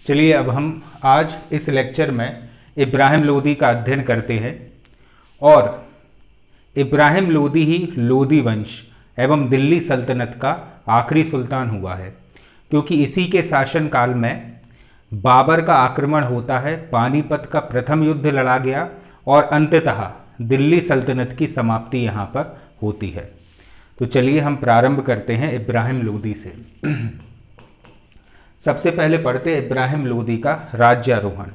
चलिए अब हम आज इस लेक्चर में इब्राहिम लोदी का अध्ययन करते हैं और इब्राहिम लोदी ही लोदी वंश एवं दिल्ली सल्तनत का आखिरी सुल्तान हुआ है, क्योंकि इसी के शासनकाल में बाबर का आक्रमण होता है, पानीपत का प्रथम युद्ध लड़ा गया और अंततः दिल्ली सल्तनत की समाप्ति यहाँ पर होती है। तो चलिए हम प्रारंभ करते हैं इब्राहिम लोदी से। सबसे पहले पढ़ते इब्राहिम लोदी का राज्यारोहण।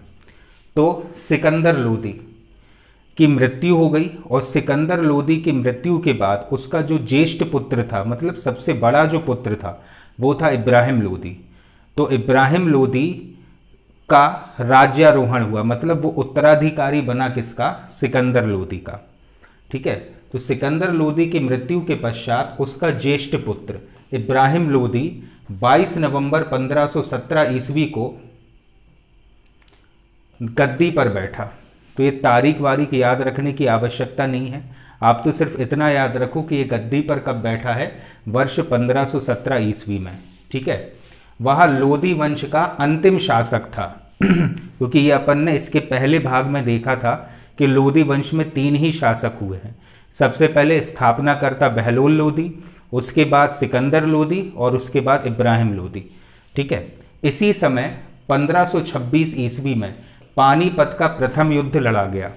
तो सिकंदर लोदी की मृत्यु हो गई और सिकंदर लोदी की मृत्यु के बाद उसका जो ज्येष्ठ पुत्र था, मतलब सबसे बड़ा जो पुत्र था, वो था इब्राहिम लोदी। तो इब्राहिम लोदी का राज्यारोहण हुआ, मतलब वो उत्तराधिकारी बना किसका? सिकंदर लोदी का। ठीक है। तो सिकंदर लोदी की मृत्यु के पश्चात उसका ज्येष्ठ पुत्र इब्राहिम लोदी 22 नवंबर 1517 ईस्वी को गद्दी पर बैठा। तो ये तारीख वारीख याद रखने की आवश्यकता नहीं है, आप तो सिर्फ इतना याद रखो कि ये गद्दी पर कब बैठा है, वर्ष 1517 ईस्वी में। ठीक है। वह लोदी वंश का अंतिम शासक था क्योंकि ये अपन ने इसके पहले भाग में देखा था कि लोदी वंश में 3 ही शासक हुए हैं। सबसे पहले स्थापनाकर्ता बहलोल लोदी, उसके बाद सिकंदर लोदी और उसके बाद इब्राहिम लोदी। ठीक है। इसी समय 1526 ईस्वी में पानीपत का प्रथम युद्ध लड़ा गया,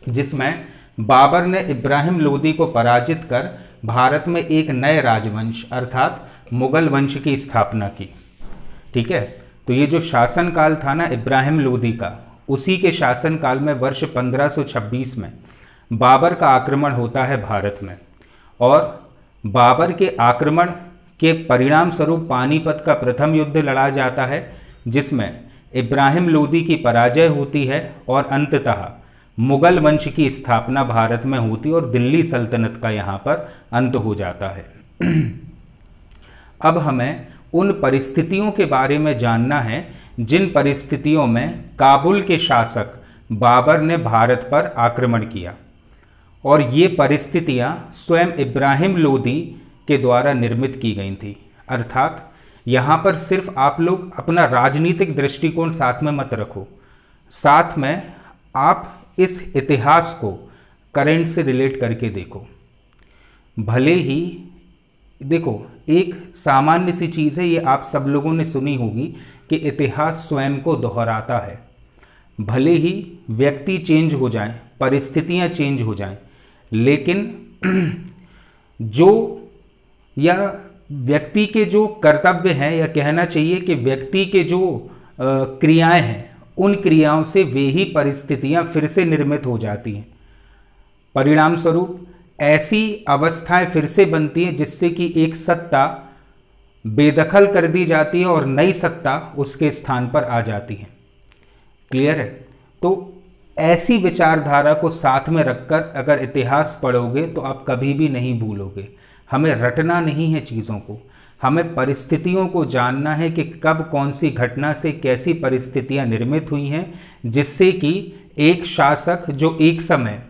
जिसमें बाबर ने इब्राहिम लोदी को पराजित कर भारत में एक नए राजवंश अर्थात मुगल वंश की स्थापना की। ठीक है। तो ये जो शासनकाल था ना इब्राहिम लोदी का, उसी के शासनकाल में वर्ष 1526 में बाबर का आक्रमण होता है भारत में, और बाबर के आक्रमण के परिणाम स्वरूप पानीपत का प्रथम युद्ध लड़ा जाता है, जिसमें इब्राहिम लोदी की पराजय होती है और अंततः मुगल वंश की स्थापना भारत में होती और दिल्ली सल्तनत का यहाँ पर अंत हो जाता है। अब हमें उन परिस्थितियों के बारे में जानना है जिन परिस्थितियों में काबुल के शासक बाबर ने भारत पर आक्रमण किया, और ये परिस्थितियां स्वयं इब्राहिम लोदी के द्वारा निर्मित की गई थी। अर्थात यहाँ पर सिर्फ आप लोग अपना राजनीतिक दृष्टिकोण साथ में मत रखो, साथ में आप इस इतिहास को करंट से रिलेट करके देखो। भले ही देखो, एक सामान्य सी चीज़ है, ये आप सब लोगों ने सुनी होगी कि इतिहास स्वयं को दोहराता है। भले ही व्यक्ति चेंज हो जाए, परिस्थितियां चेंज हो जाएं, लेकिन जो या व्यक्ति के जो कर्तव्य हैं, या कहना चाहिए कि व्यक्ति के जो क्रियाएं हैं, उन क्रियाओं से वे ही परिस्थितियां फिर से निर्मित हो जाती हैं। परिणाम स्वरूप ऐसी अवस्थाएं फिर से बनती हैं जिससे कि एक सत्ता बेदखल कर दी जाती है और नई सत्ता उसके स्थान पर आ जाती है। क्लियर है? तो ऐसी विचारधारा को साथ में रखकर अगर इतिहास पढ़ोगे तो आप कभी भी नहीं भूलोगे। हमें रटना नहीं है चीज़ों को, हमें परिस्थितियों को जानना है कि कब कौन सी घटना से कैसी परिस्थितियां निर्मित हुई हैं, जिससे कि एक शासक जो एक समय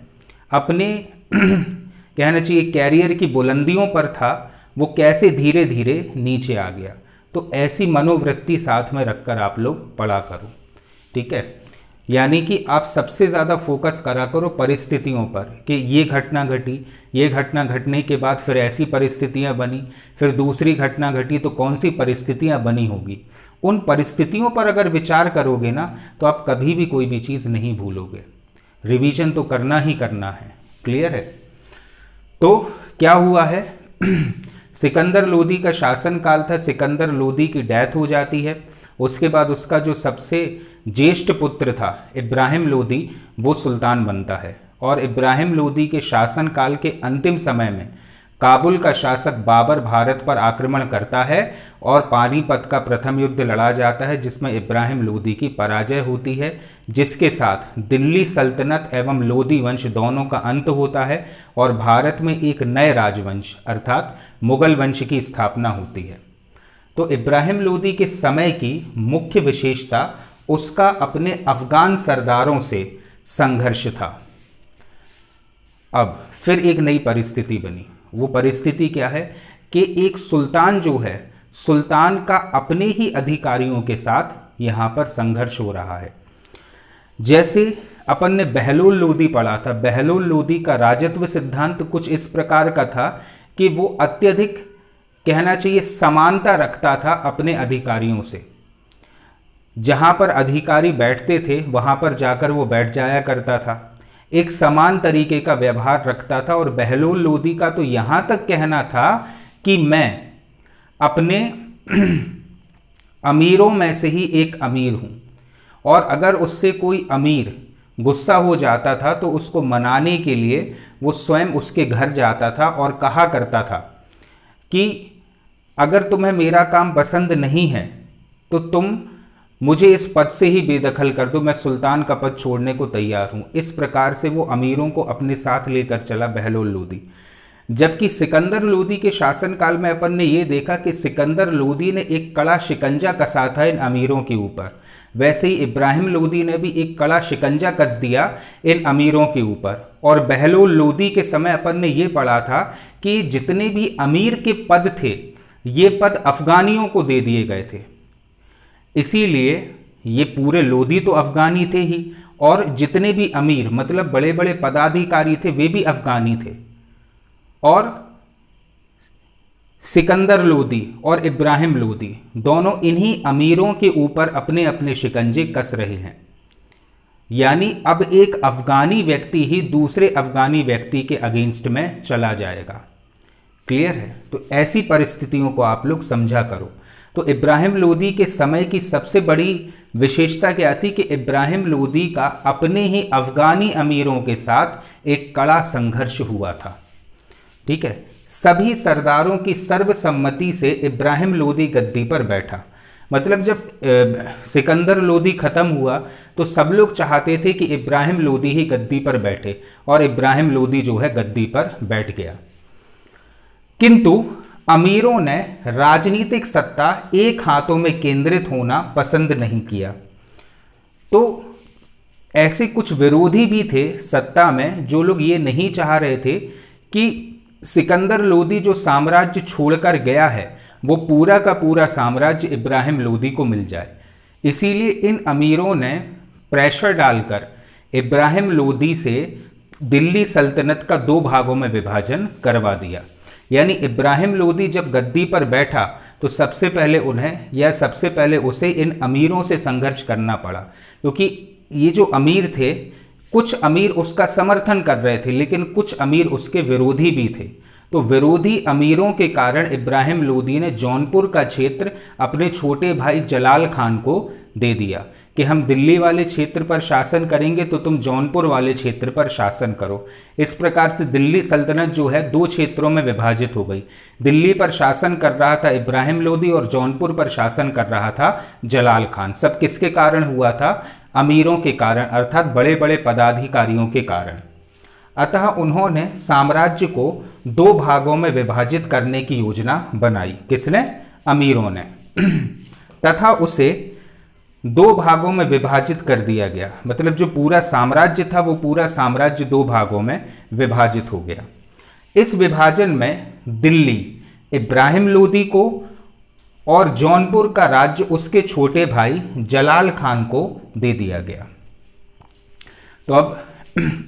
अपने कहना चाहिए कैरियर की बुलंदियों पर था, वो कैसे धीरे धीरे नीचे आ गया। तो ऐसी मनोवृत्ति साथ में रखकर आप लोग पढ़ा करो। ठीक है। यानी कि आप सबसे ज़्यादा फोकस करा करो परिस्थितियों पर कि ये घटना घटी, ये घटना घटने के बाद फिर ऐसी परिस्थितियां बनी, फिर दूसरी घटना घटी तो कौन सी परिस्थितियां बनी होगी। उन परिस्थितियों पर अगर विचार करोगे ना तो आप कभी भी कोई भी चीज़ नहीं भूलोगे। रिवीजन तो करना ही करना है। क्लियर है? तो क्या हुआ है सिकंदर लोदी का शासनकाल था, सिकंदर लोदी की डेथ हो जाती है। उसके बाद उसका जो सबसे ज्येष्ठ पुत्र था इब्राहिम लोदी, वो सुल्तान बनता है, और इब्राहिम लोदी के शासनकाल के अंतिम समय में काबुल का शासक बाबर भारत पर आक्रमण करता है और पानीपत का प्रथम युद्ध लड़ा जाता है, जिसमें इब्राहिम लोदी की पराजय होती है, जिसके साथ दिल्ली सल्तनत एवं लोदी वंश दोनों का अंत होता है और भारत में एक नए राजवंश अर्थात मुगल वंश की स्थापना होती है। तो इब्राहिम लोदी के समय की मुख्य विशेषता उसका अपने अफगान सरदारों से संघर्ष था। अब फिर एक नई परिस्थिति बनी। वो परिस्थिति क्या है कि एक सुल्तान जो है, सुल्तान का अपने ही अधिकारियों के साथ यहाँ पर संघर्ष हो रहा है। जैसे अपन ने बहलोल लोदी पढ़ा था, बहलोल लोदी का राजत्व सिद्धांत कुछ इस प्रकार का था कि वो अत्यधिक, कहना चाहिए, समानता रखता था अपने अधिकारियों से। जहाँ पर अधिकारी बैठते थे वहाँ पर जाकर वो बैठ जाया करता था, एक समान तरीके का व्यवहार रखता था। और बहलोल लोदी का तो यहाँ तक कहना था कि मैं अपने अमीरों में से ही एक अमीर हूँ, और अगर उससे कोई अमीर गुस्सा हो जाता था तो उसको मनाने के लिए वो स्वयं उसके घर जाता था और कहा करता था कि अगर तुम्हें मेरा काम पसंद नहीं है तो तुम मुझे इस पद से ही बेदखल कर दो, मैं सुल्तान का पद छोड़ने को तैयार हूँ। इस प्रकार से वो अमीरों को अपने साथ लेकर चला बहलोल लोदी। जबकि सिकंदर लोदी के शासनकाल में अपन ने ये देखा कि सिकंदर लोदी ने एक कड़ा शिकंजा कसा था इन अमीरों के ऊपर, वैसे ही इब्राहिम लोदी ने भी एक कड़ा शिकंजा कस दिया इन अमीरों के ऊपर। और बहलोल लोदी के समय अपन ने ये पढ़ा था कि जितने भी अमीर के पद थे ये पद अफगानियों को दे दिए गए थे, इसीलिए ये पूरे लोदी तो अफगानी थे ही, और जितने भी अमीर मतलब बड़े बड़े पदाधिकारी थे वे भी अफगानी थे। और सिकंदर लोदी और इब्राहिम लोदी दोनों इन्हीं अमीरों के ऊपर अपने अपने शिकंजे कस रहे हैं। यानी अब एक अफगानी व्यक्ति ही दूसरे अफगानी व्यक्ति के अगेंस्ट में चला जाएगा। क्लियर है? तो ऐसी परिस्थितियों को आप लोग समझा करो। तो इब्राहिम लोदी के समय की सबसे बड़ी विशेषता क्या थी कि इब्राहिम लोदी का अपने ही अफगानी अमीरों के साथ एक कड़ा संघर्ष हुआ था। ठीक है, सभी सरदारों की सर्वसम्मति से इब्राहिम लोदी गद्दी पर बैठा। मतलब जब सिकंदर लोदी खत्म हुआ तो सब लोग चाहते थे कि इब्राहिम लोदी ही गद्दी पर बैठे, और इब्राहिम लोदी जो है गद्दी पर बैठ गया। किंतु अमीरों ने राजनीतिक सत्ता एक हाथों में केंद्रित होना पसंद नहीं किया। तो ऐसे कुछ विरोधी भी थे सत्ता में, जो लोग ये नहीं चाह रहे थे कि सिकंदर लोदी जो साम्राज्य छोड़कर गया है वो पूरा का पूरा साम्राज्य इब्राहिम लोदी को मिल जाए। इसीलिए इन अमीरों ने प्रेशर डालकर इब्राहिम लोदी से दिल्ली सल्तनत का 2 भागों में विभाजन करवा दिया। यानी इब्राहिम लोदी जब गद्दी पर बैठा तो सबसे पहले उसे इन अमीरों से संघर्ष करना पड़ा, क्योंकि ये जो अमीर थे, कुछ अमीर उसका समर्थन कर रहे थे लेकिन कुछ अमीर उसके विरोधी भी थे। तो विरोधी अमीरों के कारण इब्राहिम लोदी ने जौनपुर का क्षेत्र अपने छोटे भाई जलाल खान को दे दिया कि हम दिल्ली वाले क्षेत्र पर शासन करेंगे तो तुम जौनपुर वाले क्षेत्र पर शासन करो। इस प्रकार से दिल्ली सल्तनत जो है 2 क्षेत्रों में विभाजित हो गई। दिल्ली पर शासन कर रहा था इब्राहिम लोदी और जौनपुर पर शासन कर रहा था जलाल खान। सब किसके कारण हुआ था? अमीरों के कारण, अर्थात बड़े बड़े पदाधिकारियों के कारण। अतः उन्होंने साम्राज्य को 2 भागों में विभाजित करने की योजना बनाई। किसने? अमीरों ने। तथा उसे 2 भागों में विभाजित कर दिया गया। मतलब जो पूरा साम्राज्य था वो पूरा साम्राज्य 2 भागों में विभाजित हो गया। इस विभाजन में दिल्ली इब्राहिम लोदी को और जौनपुर का राज्य उसके छोटे भाई जलाल खान को दे दिया गया। तो अब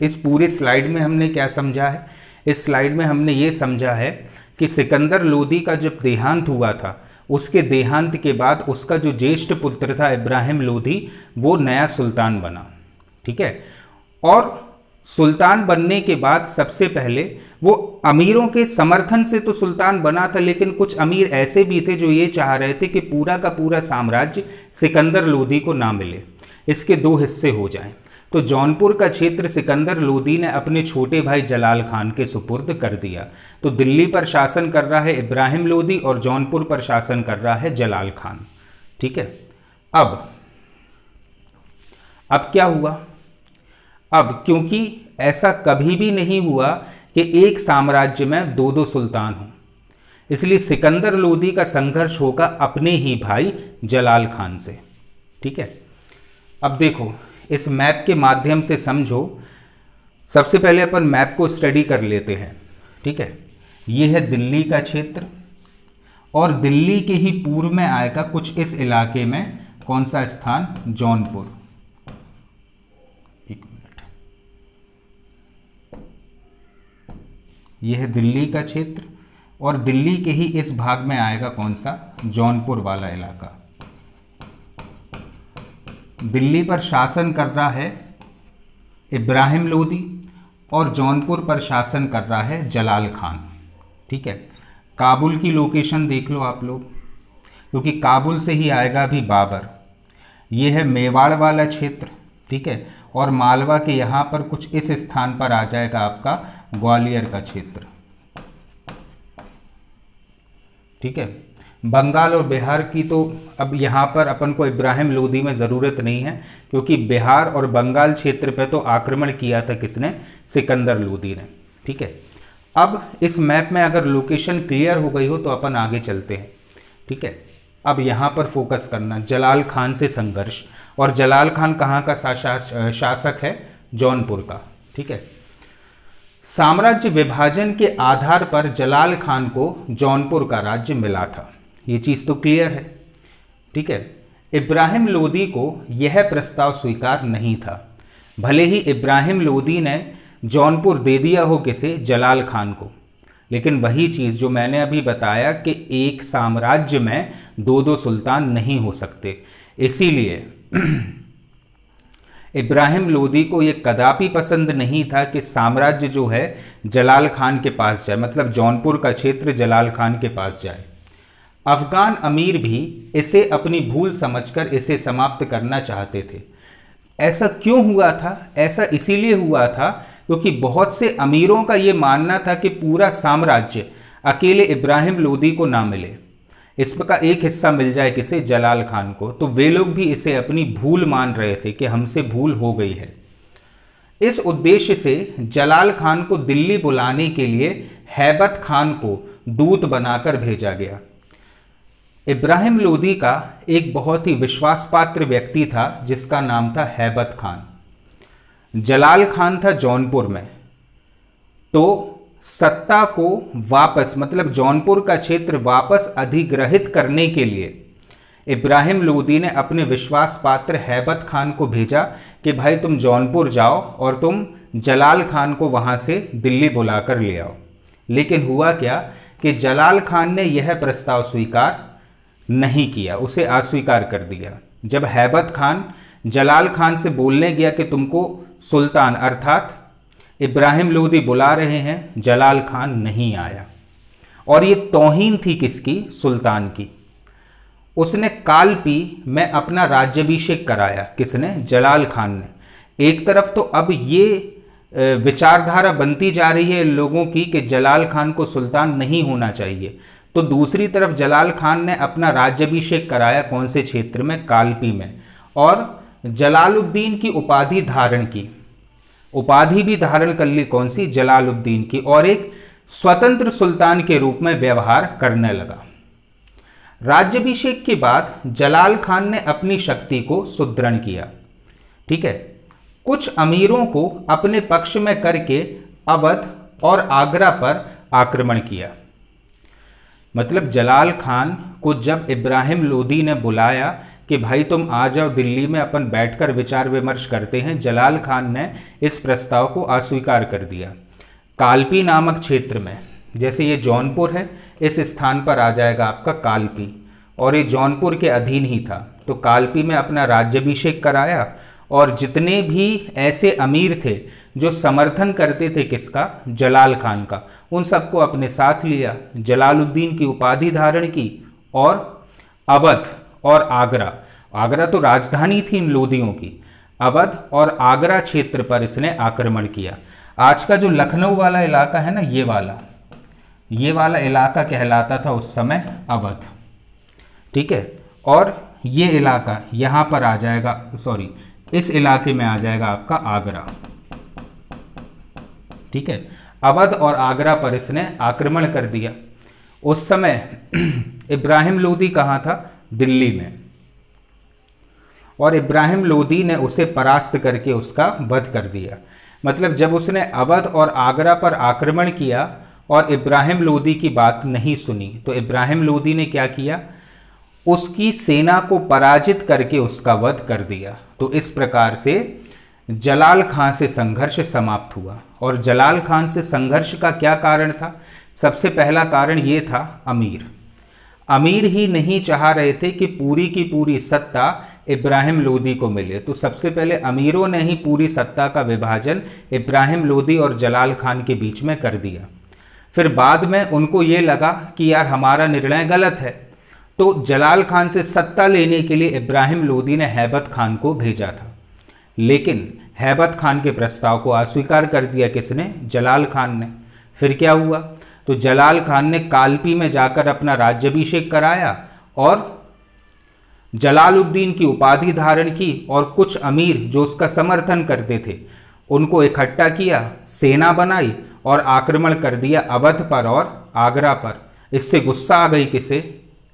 इस पूरे स्लाइड में हमने क्या समझा है? इस स्लाइड में हमने ये समझा है कि सिकंदर लोदी का जब देहांत हुआ था, उसके देहांत के बाद उसका जो ज्येष्ठ पुत्र था इब्राहिम लोदी, वो नया सुल्तान बना। ठीक है, और सुल्तान बनने के बाद सबसे पहले वो अमीरों के समर्थन से तो सुल्तान बना था, लेकिन कुछ अमीर ऐसे भी थे जो ये चाह रहे थे कि पूरा का पूरा साम्राज्य सिकंदर लोदी को ना मिले, इसके 2 हिस्से हो जाएं। तो जौनपुर का क्षेत्र सिकंदर लोदी ने अपने छोटे भाई जलाल खान के सुपुर्द कर दिया। तो दिल्ली पर शासन कर रहा है इब्राहिम लोदी और जौनपुर पर शासन कर रहा है जलाल खान। ठीक है, अब क्या हुआ? अब क्योंकि ऐसा कभी भी नहीं हुआ कि एक साम्राज्य में 2-2 सुल्तान हों, इसलिए सिकंदर लोदी का संघर्ष होगा अपने ही भाई जलाल खान से। ठीक है, अब देखो इस मैप के माध्यम से समझो। सबसे पहले अपन मैप को स्टडी कर लेते हैं। ठीक है, ये है दिल्ली का क्षेत्र और दिल्ली के ही पूर्व में आएगा कुछ इस इलाके में कौन सा स्थान? जौनपुर। एक मिनट, यह है दिल्ली का क्षेत्र और दिल्ली के ही इस भाग में आएगा कौन सा? जौनपुर वाला इलाका। दिल्ली पर शासन कर रहा है इब्राहिम लोदी और जौनपुर पर शासन कर रहा है जलाल खान। ठीक है, काबुल की लोकेशन देख लो आप लोग, क्योंकि काबुल से ही आएगा भी बाबर। ये है मेवाड़ वाला क्षेत्र। ठीक है, और मालवा के यहाँ पर कुछ इस स्थान पर आ जाएगा आपका ग्वालियर का क्षेत्र। ठीक है, बंगाल और बिहार की तो अब यहाँ पर अपन को इब्राहिम लोदी में ज़रूरत नहीं है, क्योंकि बिहार और बंगाल क्षेत्र पे तो आक्रमण किया था किसने? सिकंदर लोदी ने। ठीक है, अब इस मैप में अगर लोकेशन क्लियर हो गई हो तो अपन आगे चलते हैं। ठीक है, अब यहाँ पर फोकस करना, जलाल खान से संघर्ष। और जलाल खान कहाँ का शासक है? जौनपुर का। ठीक है, साम्राज्य विभाजन के आधार पर जलाल खान को जौनपुर का राज्य मिला था, ये चीज़ तो क्लियर है। ठीक है, इब्राहिम लोदी को यह प्रस्ताव स्वीकार नहीं था, भले ही इब्राहिम लोदी ने जौनपुर दे दिया हो किसे? जलाल खान को, लेकिन वही चीज़ जो मैंने अभी बताया कि एक साम्राज्य में दो दो सुल्तान नहीं हो सकते, इसीलिए इब्राहिम लोदी को ये कदापि पसंद नहीं था कि साम्राज्य जो है जलाल खान के पास जाए, मतलब जौनपुर का क्षेत्र जलाल खान के पास जाए। अफगान अमीर भी इसे अपनी भूल समझकर इसे समाप्त करना चाहते थे। ऐसा क्यों हुआ था? ऐसा इसीलिए हुआ था क्योंकि बहुत से अमीरों का ये मानना था कि पूरा साम्राज्य अकेले इब्राहिम लोदी को ना मिले, इसका एक हिस्सा मिल जाए किसे? जलाल खान को। तो वे लोग भी इसे अपनी भूल मान रहे थे कि हमसे भूल हो गई है। इस उद्देश्य से जलाल खान को दिल्ली बुलाने के लिए हैबत खान को दूत बनाकर भेजा गया। इब्राहिम लोदी का एक बहुत ही विश्वासपात्र व्यक्ति था जिसका नाम था हैबत खान। जलाल खान था जौनपुर में, तो सत्ता को वापस, मतलब जौनपुर का क्षेत्र वापस अधिग्रहित करने के लिए इब्राहिम लोदी ने अपने विश्वास पात्र हैबत खान को भेजा कि भाई तुम जौनपुर जाओ और तुम जलाल खान को वहां से दिल्ली बुलाकर ले आओ। लेकिन हुआ क्या कि जलाल खान ने यह प्रस्ताव स्वीकार नहीं किया, उसे अस्वीकार कर दिया। जब हैबत खान जलाल खान से बोलने गया कि तुमको सुल्तान अर्थात इब्राहिम लोदी बुला रहे हैं, जलाल खान नहीं आया। और ये तौहीन थी किसकी? सुल्तान की। उसने कालपी में अपना राज्याभिषेक कराया। किसने? जलाल खान ने। एक तरफ तो अब ये विचारधारा बनती जा रही है लोगों की कि जलाल खान को सुल्तान नहीं होना चाहिए, तो दूसरी तरफ जलाल खान ने अपना राज्याभिषेक कराया कौन से क्षेत्र में? कालपी में। और जलालुद्दीन की उपाधि धारण की, उपाधि भी धारण कर ली कौन सी? जलालुद्दीन की, और एक स्वतंत्र सुल्तान के रूप में व्यवहार करने लगा। राज्याभिषेक के बाद जलाल खान ने अपनी शक्ति को सुदृढ़ किया। ठीक है, कुछ अमीरों को अपने पक्ष में करके अवध और आगरा पर आक्रमण किया। मतलब जलाल खान को जब इब्राहिम लोदी ने बुलाया कि भाई तुम आ जाओ दिल्ली में, अपन बैठकर विचार विमर्श करते हैं, जलाल खान ने इस प्रस्ताव को अस्वीकार कर दिया। कालपी नामक क्षेत्र में, जैसे ये जौनपुर है, इस स्थान पर आ जाएगा आपका कालपी, और ये जौनपुर के अधीन ही था। तो कालपी में अपना राज्याभिषेक कराया, और जितने भी ऐसे अमीर थे जो समर्थन करते थे किसका? जलाल खान का, उन सबको अपने साथ लिया। जलालुद्दीन की उपाधि धारण की और अवध और आगरा, आगरा तो राजधानी थी इन लोदियों की, अवध और आगरा क्षेत्र पर इसने आक्रमण किया। आज का जो लखनऊ वाला इलाका है ना, ये वाला इलाका कहलाता था उस समय अवध। ठीक है, और ये इलाका यहाँ पर आ जाएगा, सॉरी इस इलाके में आ जाएगा आपका आगरा। ठीक है, अवध और आगरा पर इसने आक्रमण कर दिया। उस समय इब्राहिम लोदी कहाँ था? दिल्ली में, और इब्राहिम लोदी ने उसे परास्त करके उसका वध कर दिया। मतलब जब उसने अवध और आगरा पर आक्रमण किया और इब्राहिम लोदी की बात नहीं सुनी, तो इब्राहिम लोदी ने क्या किया? उसकी सेना को पराजित करके उसका वध कर दिया। तो इस प्रकार से जलाल खां से संघर्ष समाप्त हुआ। और जलाल खान से संघर्ष का क्या कारण था? सबसे पहला कारण ये था, अमीर ही नहीं चाह रहे थे कि पूरी की पूरी सत्ता इब्राहिम लोदी को मिले। तो सबसे पहले अमीरों ने ही पूरी सत्ता का विभाजन इब्राहिम लोदी और जलाल खान के बीच में कर दिया। फिर बाद में उनको ये लगा कि यार हमारा निर्णय गलत है, तो जलाल खान से सत्ता लेने के लिए इब्राहिम लोदी ने हैबत खान को भेजा था। लेकिन हैबत खान के प्रस्ताव को अस्वीकार कर दिया। किसने? जलाल खान ने। फिर क्या हुआ? तो जलाल खान ने कालपी में जाकर अपना राज्याभिषेक कराया और जलालुद्दीन की उपाधि धारण की और कुछ अमीर जो उसका समर्थन करते थे उनको इकट्ठा किया, सेना बनाई और आक्रमण कर दिया अवध पर और आगरा पर। इससे गुस्सा आ गई किसे?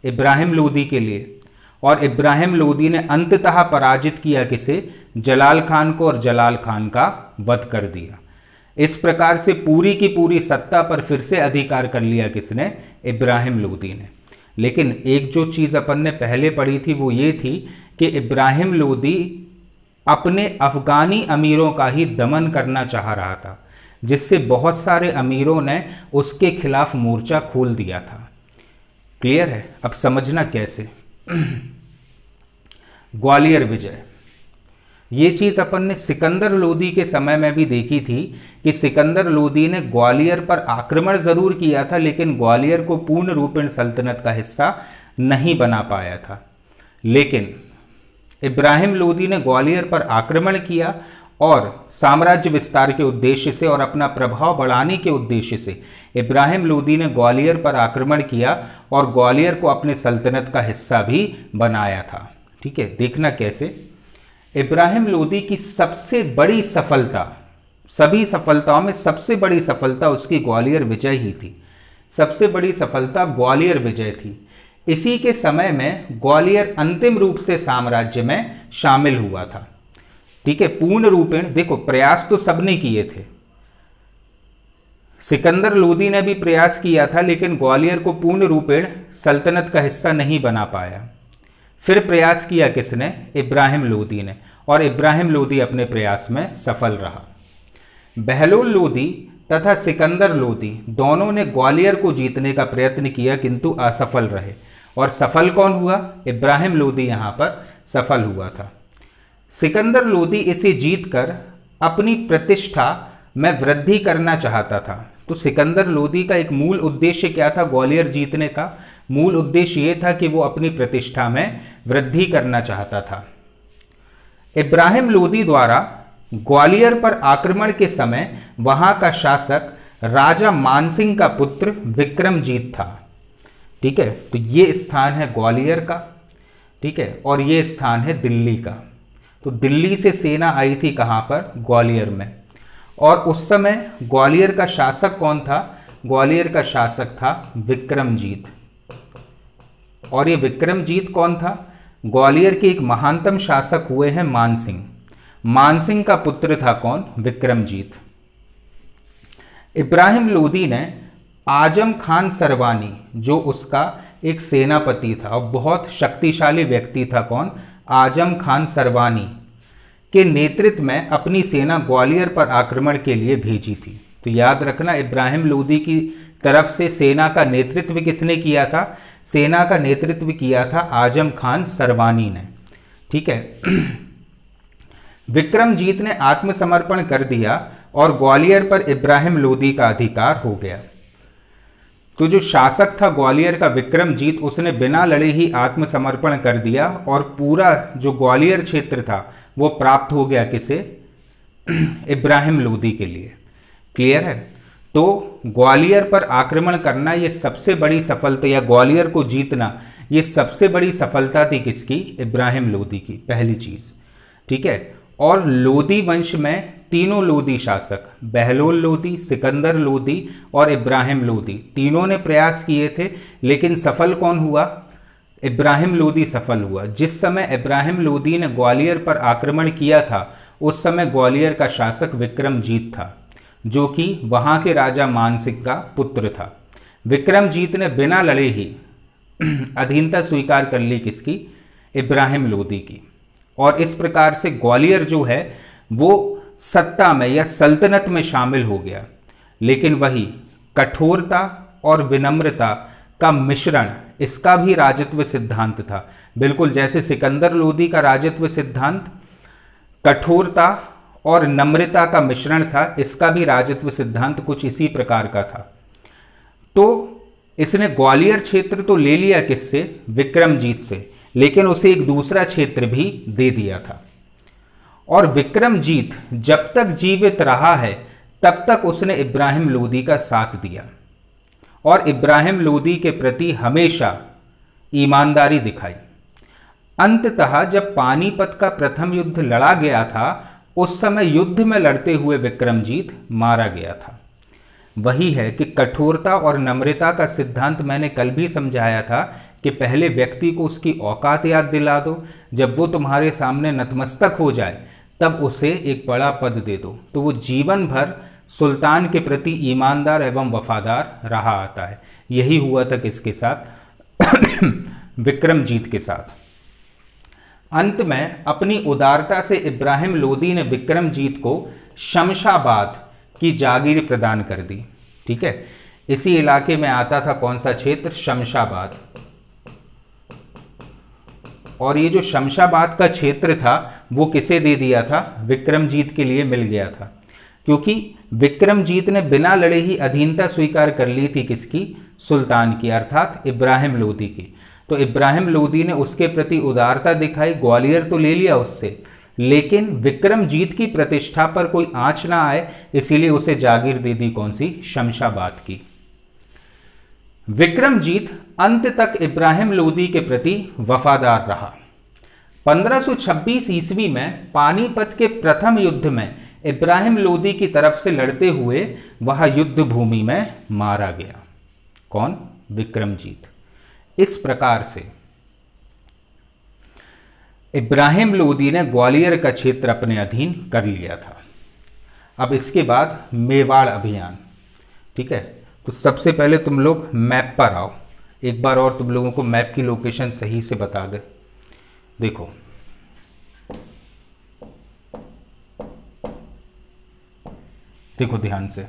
इब्राहिम लोदी के लिए। और इब्राहिम लोदी ने अंततः पराजित किया किसे? जलाल खान को, और जलाल खान का वध कर दिया। इस प्रकार से पूरी की पूरी सत्ता पर फिर से अधिकार कर लिया किसने? इब्राहिम लोदी ने। लेकिन एक जो चीज अपन ने पहले पढ़ी थी वो ये थी कि इब्राहिम लोदी अपने अफगानी अमीरों का ही दमन करना चाह रहा था, जिससे बहुत सारे अमीरों ने उसके खिलाफ मोर्चा खोल दिया था। क्लियर है? अब समझना कैसे। ग्वालियर विजय, ये चीज अपन ने सिकंदर लोदी के समय में भी देखी थी कि सिकंदर लोदी ने ग्वालियर पर आक्रमण जरूर किया था, लेकिन ग्वालियर को पूर्ण रूपेण सल्तनत का हिस्सा नहीं बना पाया था। लेकिन इब्राहिम लोदी ने ग्वालियर पर आक्रमण किया और साम्राज्य विस्तार के उद्देश्य से और अपना प्रभाव बढ़ाने के उद्देश्य से इब्राहिम लोदी ने ग्वालियर पर आक्रमण किया और ग्वालियर को अपने सल्तनत का हिस्सा भी बनाया था। ठीक है, देखना कैसे। इब्राहिम लोदी की सबसे बड़ी सफलता, सभी सफलताओं में सबसे बड़ी सफलता उसकी ग्वालियर विजय ही थी। सबसे बड़ी सफलता ग्वालियर विजय थी। इसी के समय में ग्वालियर अंतिम रूप से साम्राज्य में शामिल हुआ था। ठीक है, पूर्ण रूपेण। देखो, प्रयास तो सबने किए थे। सिकंदर लोदी ने भी प्रयास किया था, लेकिन ग्वालियर को पूर्ण रूपेण सल्तनत का हिस्सा नहीं बना पाया। फिर प्रयास किया किसने? इब्राहिम लोदी ने, और इब्राहिम लोदी अपने प्रयास में सफल रहा। बहलोल लोदी तथा सिकंदर लोदी दोनों ने ग्वालियर को जीतने का प्रयत्न किया, किंतु असफल रहे। और सफल कौन हुआ? इब्राहिम लोदी यहां पर सफल हुआ था। सिकंदर लोदी इसे जीतकर अपनी प्रतिष्ठा में वृद्धि करना चाहता था। तो सिकंदर लोदी का एक मूल उद्देश्य क्या था? ग्वालियर जीतने का मूल उद्देश्य यह था कि वो अपनी प्रतिष्ठा में वृद्धि करना चाहता था। इब्राहिम लोदी द्वारा ग्वालियर पर आक्रमण के समय वहां का शासक राजा मानसिंह का पुत्र विक्रमजीत था। ठीक है, तो ये स्थान है ग्वालियर का। ठीक है, और ये स्थान है दिल्ली का। तो दिल्ली से सेना आई थी कहां पर? ग्वालियर में। और उस समय ग्वालियर का शासक कौन था? ग्वालियर का शासक था विक्रमजीत। और ये विक्रमजीत कौन था? ग्वालियर के एक महानतम शासक हुए हैं मानसिंह। मानसिंह का पुत्र था कौन? विक्रमजीत। इब्राहिम लोदी ने आजम खान सरवानी, जो उसका एक सेनापति था और बहुत शक्तिशाली व्यक्ति था, कौन? आजम खान सरवानी के नेतृत्व में अपनी सेना ग्वालियर पर आक्रमण के लिए भेजी थी। तो याद रखना, इब्राहिम लोदी की तरफ से सेना का नेतृत्व किसने किया था? सेना का नेतृत्व किया था आजम खान सरवानी ने। ठीक है। विक्रमजीत ने आत्मसमर्पण कर दिया और ग्वालियर पर इब्राहिम लोदी का अधिकार हो गया। तो जो शासक था ग्वालियर का विक्रमजीत, उसने बिना लड़े ही आत्मसमर्पण कर दिया और पूरा जो ग्वालियर क्षेत्र था वो प्राप्त हो गया किसे? इब्राहिम लोदी के लिए। क्लियर है? तो ग्वालियर पर आक्रमण करना ये सबसे बड़ी सफलता, या ग्वालियर को जीतना ये सबसे बड़ी सफलता थी किसकी? इब्राहिम लोदी की, पहली चीज। ठीक है। और लोदी वंश में तीनों लोदी शासक, बहलोल लोदी, सिकंदर लोदी और इब्राहिम लोदी, तीनों ने प्रयास किए थे, लेकिन सफल कौन हुआ? इब्राहिम लोदी सफल हुआ। जिस समय इब्राहिम लोदी ने ग्वालियर पर आक्रमण किया था उस समय ग्वालियर का शासक विक्रमजीत था, जो कि वहां के राजा मानसिंह का पुत्र था। विक्रमजीत ने बिना लड़े ही अधीनता स्वीकार कर ली किसकी? इब्राहिम लोदी की। और इस प्रकार से ग्वालियर जो है वो सत्ता में या सल्तनत में शामिल हो गया। लेकिन वही कठोरता और विनम्रता का मिश्रण इसका भी राजत्व सिद्धांत था। बिल्कुल जैसे सिकंदर लोदी का राजत्व सिद्धांत कठोरता और नम्रता का मिश्रण था, इसका भी राजत्व सिद्धांत कुछ इसी प्रकार का था। तो इसने ग्वालियर क्षेत्र तो ले लिया किससे? विक्रमजीत से, लेकिन उसे एक दूसरा क्षेत्र भी दे दिया था। और विक्रमजीत जब तक जीवित रहा है तब तक उसने इब्राहिम लोदी का साथ दिया और इब्राहिम लोदी के प्रति हमेशा ईमानदारी दिखाई। अंततः जब पानीपत का प्रथम युद्ध लड़ा गया था, उस समय युद्ध में लड़ते हुए विक्रमजीत मारा गया था। वही है कि कठोरता और नम्रता का सिद्धांत मैंने कल भी समझाया था कि पहले व्यक्ति को उसकी औकात याद दिला दो, जब वो तुम्हारे सामने नतमस्तक हो जाए तब उसे एक बड़ा पद दे दो, तो वो जीवन भर सुल्तान के प्रति ईमानदार एवं वफादार रहा आता है। यही हुआ था किसके साथ? विक्रमजीत के साथ। अंत में अपनी उदारता से इब्राहिम लोदी ने विक्रमजीत को शमशाबाद की जागीर प्रदान कर दी। ठीक है, इसी इलाके में आता था कौन सा क्षेत्र? शमशाबाद। और ये जो शमशाबाद का क्षेत्र था वो किसे दे दिया था? विक्रमजीत के लिए मिल गया था, क्योंकि विक्रमजीत ने बिना लड़े ही अधीनता स्वीकार कर ली थी किसकी? सुल्तान की, अर्थात इब्राहिम लोदी की। तो इब्राहिम लोदी ने उसके प्रति उदारता दिखाई, ग्वालियर तो ले लिया उससे, लेकिन विक्रमजीत की प्रतिष्ठा पर कोई आंच ना आए इसीलिए उसे जागीर दे दी कौन सी? शमशाबाद की। विक्रमजीत अंत तक इब्राहिम लोदी के प्रति वफादार रहा। 1526 ईस्वी में पानीपत के प्रथम युद्ध में इब्राहिम लोदी की तरफ से लड़ते हुए वह युद्ध भूमि में मारा गया। कौन? विक्रमजीत। इस प्रकार से इब्राहिम लोदी ने ग्वालियर का क्षेत्र अपने अधीन कर लिया था। अब इसके बाद मेवाड़ अभियान। ठीक है, तो सबसे पहले तुम लोग मैप पर आओ, एक बार और तुम लोगों को मैप की लोकेशन सही से बता दे। देखो, देखो ध्यान से,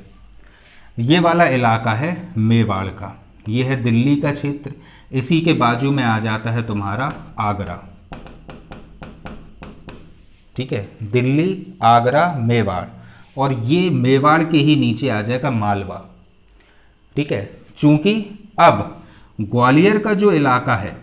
ये वाला इलाका है मेवाड़ का, ये है दिल्ली का क्षेत्र, इसी के बाजू में आ जाता है तुम्हारा आगरा। ठीक है, दिल्ली, आगरा, मेवाड़, और ये मेवाड़ के ही नीचे आ जाएगा मालवा। ठीक है, चूंकि अब ग्वालियर का जो इलाका है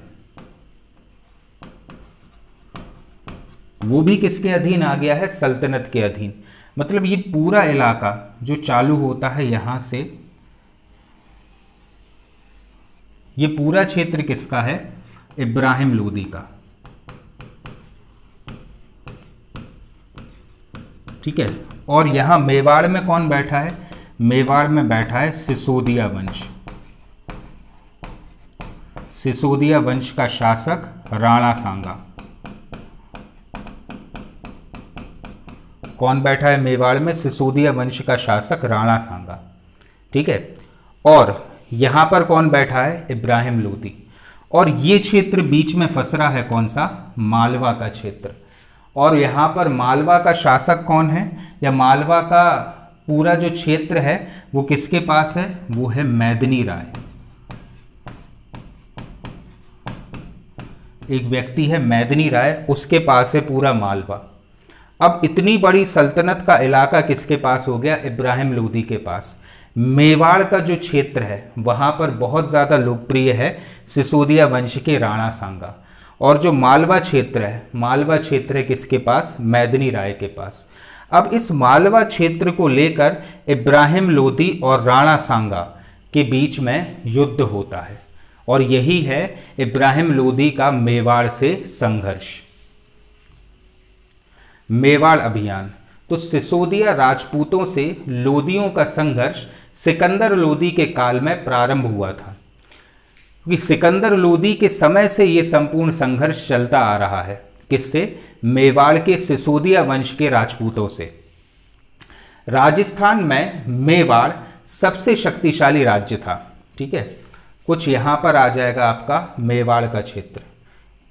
वो भी किसके अधीन आ गया है? सल्तनत के अधीन। मतलब ये पूरा इलाका जो चालू होता है यहां से, ये पूरा क्षेत्र किसका है? इब्राहिम लोदी का। ठीक है, और यहां मेवाड़ में कौन बैठा है? मेवाड़ में बैठा है सिसोदिया वंश। सिसोदिया वंश का शासक राणा सांगा। कौन बैठा है मेवाड़ में? सिसोदिया वंश का शासक राणा सांगा। ठीक है, और यहां पर कौन बैठा है? इब्राहिम लोदी। और ये क्षेत्र बीच में फंस रहा है कौन सा? मालवा का क्षेत्र। और यहां पर मालवा का शासक कौन है, या मालवा का पूरा जो क्षेत्र है वो किसके पास है? वो है मैदनी राय। एक व्यक्ति है मैदनी राय, उसके पास है पूरा मालवा। अब इतनी बड़ी सल्तनत का इलाका किसके पास हो गया? इब्राहिम लोदी के पास। मेवाड़ का जो क्षेत्र है वहां पर बहुत ज्यादा लोकप्रिय है सिसोदिया वंश के राणा सांगा। और जो मालवा क्षेत्र है, मालवा क्षेत्र है किसके पास? मैदनी राय के पास। अब इस मालवा क्षेत्र को लेकर इब्राहिम लोदी और राणा सांगा के बीच में युद्ध होता है, और यही है इब्राहिम लोदी का मेवाड़ से संघर्ष। मेवाड़ अभियान। तो सिसोदिया राजपूतों से लोदियों का संघर्ष सिकंदर लोदी के काल में प्रारंभ हुआ था, क्योंकि सिकंदर लोदी के समय से यह संपूर्ण संघर्ष चलता आ रहा है। किससे? मेवाड़ के सिसोदिया वंश के राजपूतों से। राजस्थान में मेवाड़ सबसे शक्तिशाली राज्य था। ठीक है, कुछ यहाँ पर आ जाएगा आपका मेवाड़ का क्षेत्र।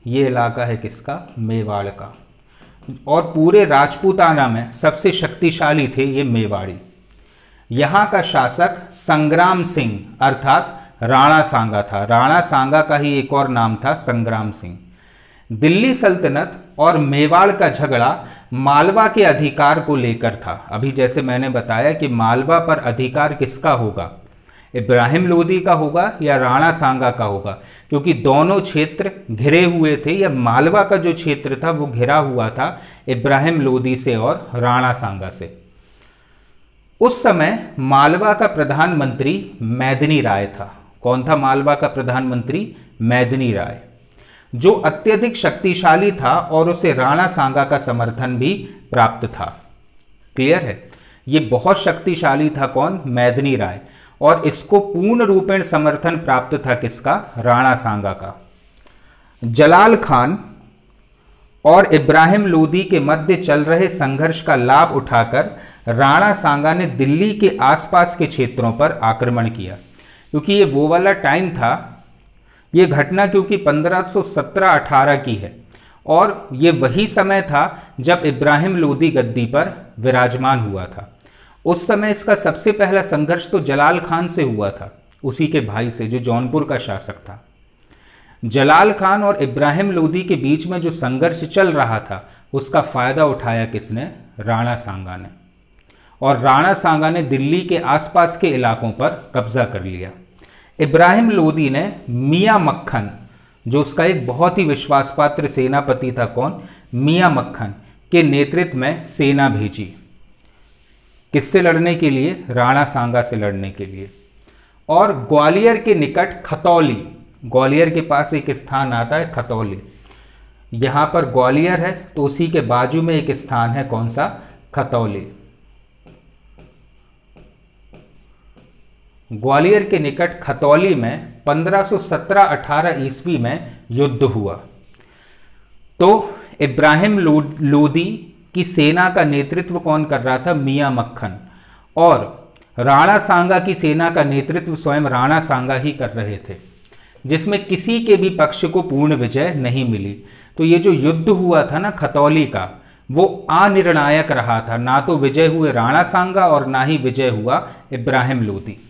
ये इलाका है किसका? मेवाड़ का। और पूरे राजपूताना में सबसे शक्तिशाली थे ये मेवाड़ी। यहाँ का शासक संग्राम सिंह अर्थात राणा सांगा था। राणा सांगा का ही एक और नाम था संग्राम सिंह। दिल्ली सल्तनत और मेवाड़ का झगड़ा मालवा के अधिकार को लेकर था। अभी जैसे मैंने बताया कि मालवा पर अधिकार किसका होगा, इब्राहिम लोदी का होगा या राणा सांगा का होगा, क्योंकि दोनों क्षेत्र घिरे हुए थे, या मालवा का जो क्षेत्र था वो घिरा हुआ था इब्राहिम लोदी से और राणा सांगा से। उस समय मालवा का प्रधानमंत्री मैदिनी राय था। कौन था मालवा का प्रधानमंत्री? मैदिनी राय, जो अत्यधिक शक्तिशाली था और उसे राणा सांगा का समर्थन भी प्राप्त था। क्लियर है? ये बहुत शक्तिशाली था। कौन? मैदिनी राय। और इसको पूर्ण रूपेण समर्थन प्राप्त था किसका? राणा सांगा का। जलाल खान और इब्राहिम लोदी के मध्य चल रहे संघर्ष का लाभ उठाकर राणा सांगा ने दिल्ली के आसपास के क्षेत्रों पर आक्रमण किया। क्योंकि ये वो वाला टाइम था, ये घटना क्योंकि 1517-18 की है, और ये वही समय था जब इब्राहिम लोदी गद्दी पर विराजमान हुआ था। उस समय इसका सबसे पहला संघर्ष तो जलाल खान से हुआ था, उसी के भाई से, जो जौनपुर का शासक था। जलाल खान और इब्राहिम लोदी के बीच में जो संघर्ष चल रहा था उसका फायदा उठाया किसने? राणा सांगा ने। और राणा सांगा ने दिल्ली के आसपास के इलाकों पर कब्जा कर लिया। इब्राहिम लोदी ने मियां मक्खन, जो उसका एक बहुत ही विश्वासपात्र सेनापति था, कौन? मियां मक्खन के नेतृत्व में सेना भेजी। किससे लड़ने के लिए? राणा सांगा से लड़ने के लिए। और ग्वालियर के निकट खतौली, ग्वालियर के पास एक स्थान आता है खतौली, यहां पर ग्वालियर है तो उसी के बाजू में एक स्थान है, कौन सा? खतौली। ग्वालियर के निकट खतौली में 1517-18 ईस्वी में युद्ध हुआ। तो इब्राहिम लोदी की सेना का नेतृत्व कौन कर रहा था? मियां मक्खन। और राणा सांगा की सेना का नेतृत्व स्वयं राणा सांगा ही कर रहे थे, जिसमें किसी के भी पक्ष को पूर्ण विजय नहीं मिली। तो ये जो युद्ध हुआ था ना खतौली का, वो अनिर्णायक रहा था। ना तो विजय हुए राणा सांगा और ना ही विजय हुआ इब्राहिम लोदी।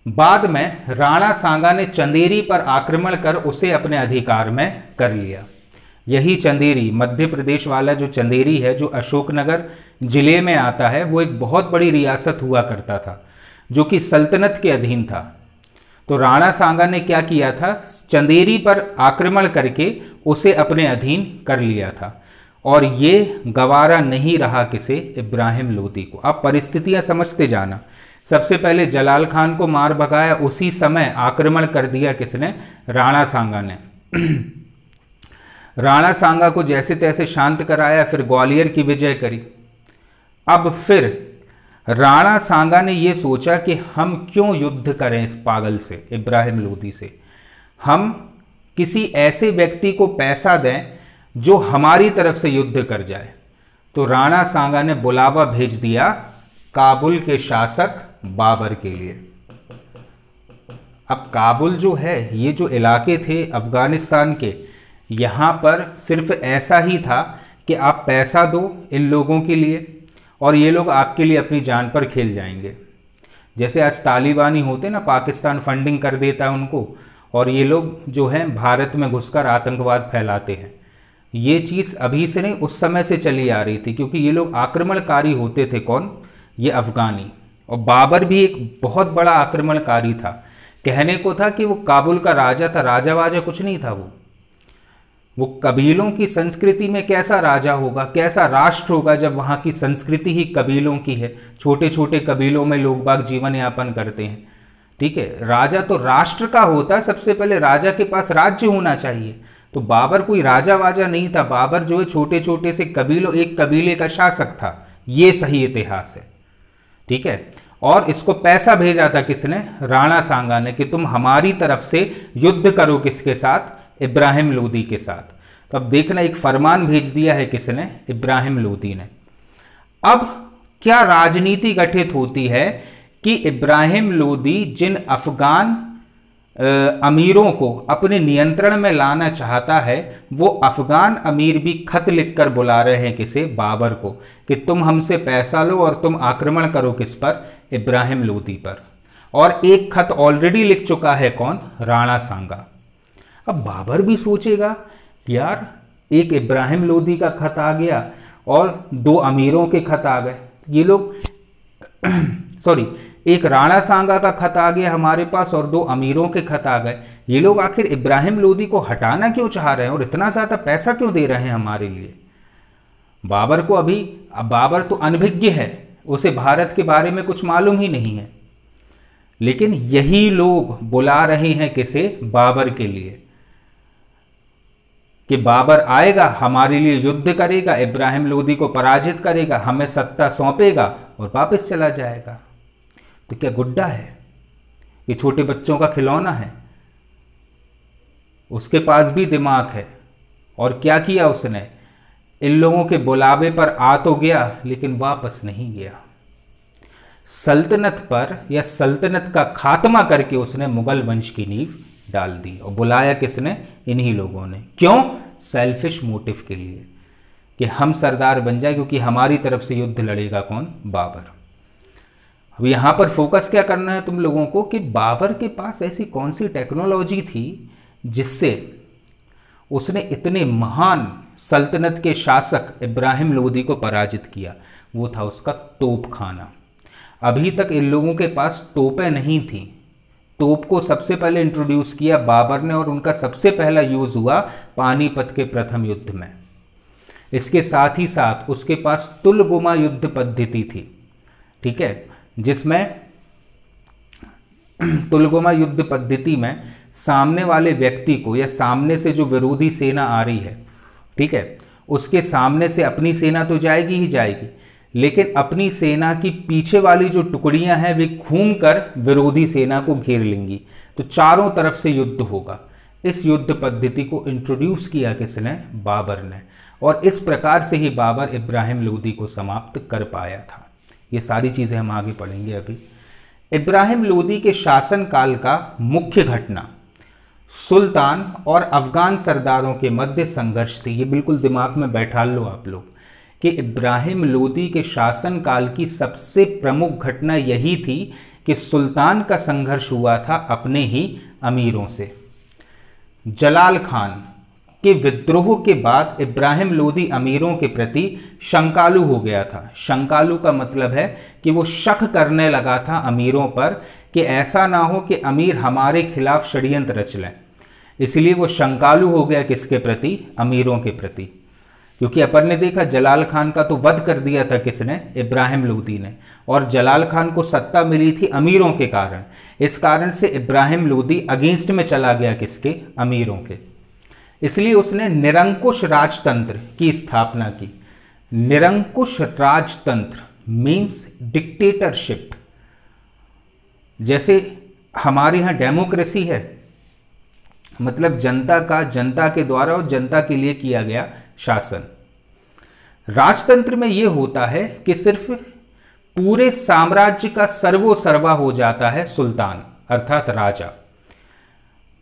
बाद में राणा सांगा ने चंदेरी पर आक्रमण कर उसे अपने अधिकार में कर लिया। यही चंदेरी, मध्य प्रदेश वाला जो चंदेरी है, जो अशोकनगर जिले में आता है, वो एक बहुत बड़ी रियासत हुआ करता था जो कि सल्तनत के अधीन था। तो राणा सांगा ने क्या किया था? चंदेरी पर आक्रमण करके उसे अपने अधीन कर लिया था, और ये गवारा नहीं रहा किसे? इब्राहिम लोदी को। अब परिस्थितियां समझते जाना। सबसे पहले जलाल खान को मार भगाया, उसी समय आक्रमण कर दिया किसने? राणा सांगा ने। राणा सांगा को जैसे तैसे शांत कराया, फिर ग्वालियर की विजय करी। अब फिर राणा सांगा ने यह सोचा कि हम क्यों युद्ध करें इस पागल से, इब्राहिम लोदी से। हम किसी ऐसे व्यक्ति को पैसा दें जो हमारी तरफ से युद्ध कर जाए। तो राणा सांगा ने बुलावा भेज दिया काबुल के शासक बाबर के लिए। अब काबुल जो है, ये जो इलाके थे अफगानिस्तान के, यहाँ पर सिर्फ ऐसा ही था कि आप पैसा दो इन लोगों के लिए और ये लोग आपके लिए अपनी जान पर खेल जाएंगे। जैसे आज तालिबानी होते ना, पाकिस्तान फंडिंग कर देता है उनको, और ये लोग जो हैं भारत में घुसकर आतंकवाद फैलाते हैं। ये चीज़ अभी से नहीं, उस समय से चली आ रही थी, क्योंकि ये लोग आक्रमणकारी होते थे। कौन? ये अफगानी। और बाबर भी एक बहुत बड़ा आक्रमणकारी था। कहने को था कि वो काबुल का राजा था, राजा वाजा कुछ नहीं था। वो कबीलों की संस्कृति में कैसा राजा होगा, कैसा राष्ट्र होगा जब वहाँ की संस्कृति ही कबीलों की है। छोटे छोटे कबीलों में लोग बाग जीवन यापन करते हैं। ठीक है, राजा तो राष्ट्र का होता है, सबसे पहले राजा के पास राज्य होना चाहिए। तो बाबर कोई राजा वाजा नहीं था। बाबर जो है छोटे छोटे से कबीलों, एक कबीले का शासक था। ये सही इतिहास है। ठीक है, और इसको पैसा भेजा था किसने? राणा सांगा ने, कि तुम हमारी तरफ से युद्ध करो किसके साथ? इब्राहिम लोदी के साथ। तो अब देखना, एक फरमान भेज दिया है किसने? इब्राहिम लोदी ने। अब क्या राजनीति गठित होती है कि इब्राहिम लोदी जिन अफगान अमीरों को अपने नियंत्रण में लाना चाहता है, वो अफगान अमीर भी खत लिखकर बुला रहे हैं किसे, बाबर को, कि तुम हमसे पैसा लो और तुम आक्रमण करो किस पर, इब्राहिम लोदी पर। और एक खत ऑलरेडी लिख चुका है कौन, राणा सांगा। अब बाबर भी सोचेगा यार एक इब्राहिम लोदी का खत आ गया और दो अमीरों के खत आ गए, ये लोग सॉरी एक राणा सांगा का खत आ गया हमारे पास और दो अमीरों के खत आ गए, ये लोग आखिर इब्राहिम लोदी को हटाना क्यों चाह रहे हैं और इतना ज्यादा पैसा क्यों दे रहे हैं हमारे लिए। बाबर को अब बाबर तो अनभिज्ञ है, उसे भारत के बारे में कुछ मालूम ही नहीं है, लेकिन यही लोग बुला रहे हैं किसे, बाबर के लिए, कि बाबर आएगा हमारे लिए युद्ध करेगा, इब्राहिम लोदी को पराजित करेगा, हमें सत्ता सौंपेगा और वापस चला जाएगा। तो क्या गुड्डा है, ये छोटे बच्चों का खिलौना है, उसके पास भी दिमाग है। और क्या किया उसने, इन लोगों के बुलावे पर आ तो गया लेकिन वापस नहीं गया, सल्तनत पर या सल्तनत का खात्मा करके उसने मुगल वंश की नींव डाल दी। और बुलाया किसने, इन्हीं लोगों ने। क्यों, सेल्फिश मोटिव के लिए, कि हम सरदार बन जाए, क्योंकि हमारी तरफ से युद्ध लड़ेगा कौन, बाबर। अब यहां पर फोकस क्या करना है तुम लोगों को, कि बाबर के पास ऐसी कौन सी टेक्नोलॉजी थी जिससे उसने इतने महान सल्तनत के शासक इब्राहिम लोदी को पराजित किया। वो था उसका तोप खाना। अभी तक इन लोगों के पास तोपें नहीं थी, तोप को सबसे पहले इंट्रोड्यूस किया बाबर ने और उनका सबसे पहला यूज हुआ पानीपत के प्रथम युद्ध में। इसके साथ ही साथ उसके पास तुलगुमा युद्ध पद्धति थी, ठीक है, जिसमें तुलगुमा युद्ध पद्धति में सामने वाले व्यक्ति को या सामने से जो विरोधी सेना आ रही है, ठीक है, उसके सामने से अपनी सेना तो जाएगी ही जाएगी, लेकिन अपनी सेना की पीछे वाली जो टुकड़ियां हैं वे घूमकर विरोधी सेना को घेर लेंगी, तो चारों तरफ से युद्ध होगा। इस युद्ध पद्धति को इंट्रोड्यूस किया किसने, बाबर ने। और इस प्रकार से ही बाबर इब्राहिम लोदी को समाप्त कर पाया था। ये सारी चीजें हम आगे पढ़ेंगे। अभी इब्राहिम लोदी के शासन काल का मुख्य घटना सुल्तान और अफगान सरदारों के मध्य संघर्ष थी। ये बिल्कुल दिमाग में बैठा लो आप लोग कि इब्राहिम लोदी के शासन काल की सबसे प्रमुख घटना यही थी कि सुल्तान का संघर्ष हुआ था अपने ही अमीरों से। जलाल खान के विद्रोह के बाद इब्राहिम लोदी अमीरों के प्रति शंकालु हो गया था। शंकालु का मतलब है कि वो शक करने लगा था अमीरों पर कि ऐसा ना हो कि अमीर हमारे खिलाफ षड्यंत्र रच लें। इसलिए वो शंकालु हो गया किसके प्रति, अमीरों के प्रति। क्योंकि अपन ने देखा जलाल खान का तो वध कर दिया था किसने, इब्राहिम लोदी ने, और जलाल खान को सत्ता मिली थी अमीरों के कारण। इस कारण से इब्राहिम लोदी अगेंस्ट में चला गया किसके, अमीरों के। इसलिए उसने निरंकुश राजतंत्र की स्थापना की। निरंकुश राजतंत्र मींस डिक्टेटरशिप। जैसे हमारे यहां डेमोक्रेसी है, मतलब जनता का जनता के द्वारा और जनता के लिए किया गया शासन। राजतंत्र में यह होता है कि सिर्फ पूरे साम्राज्य का सर्वोसर्वा हो जाता है सुल्तान अर्थात राजा।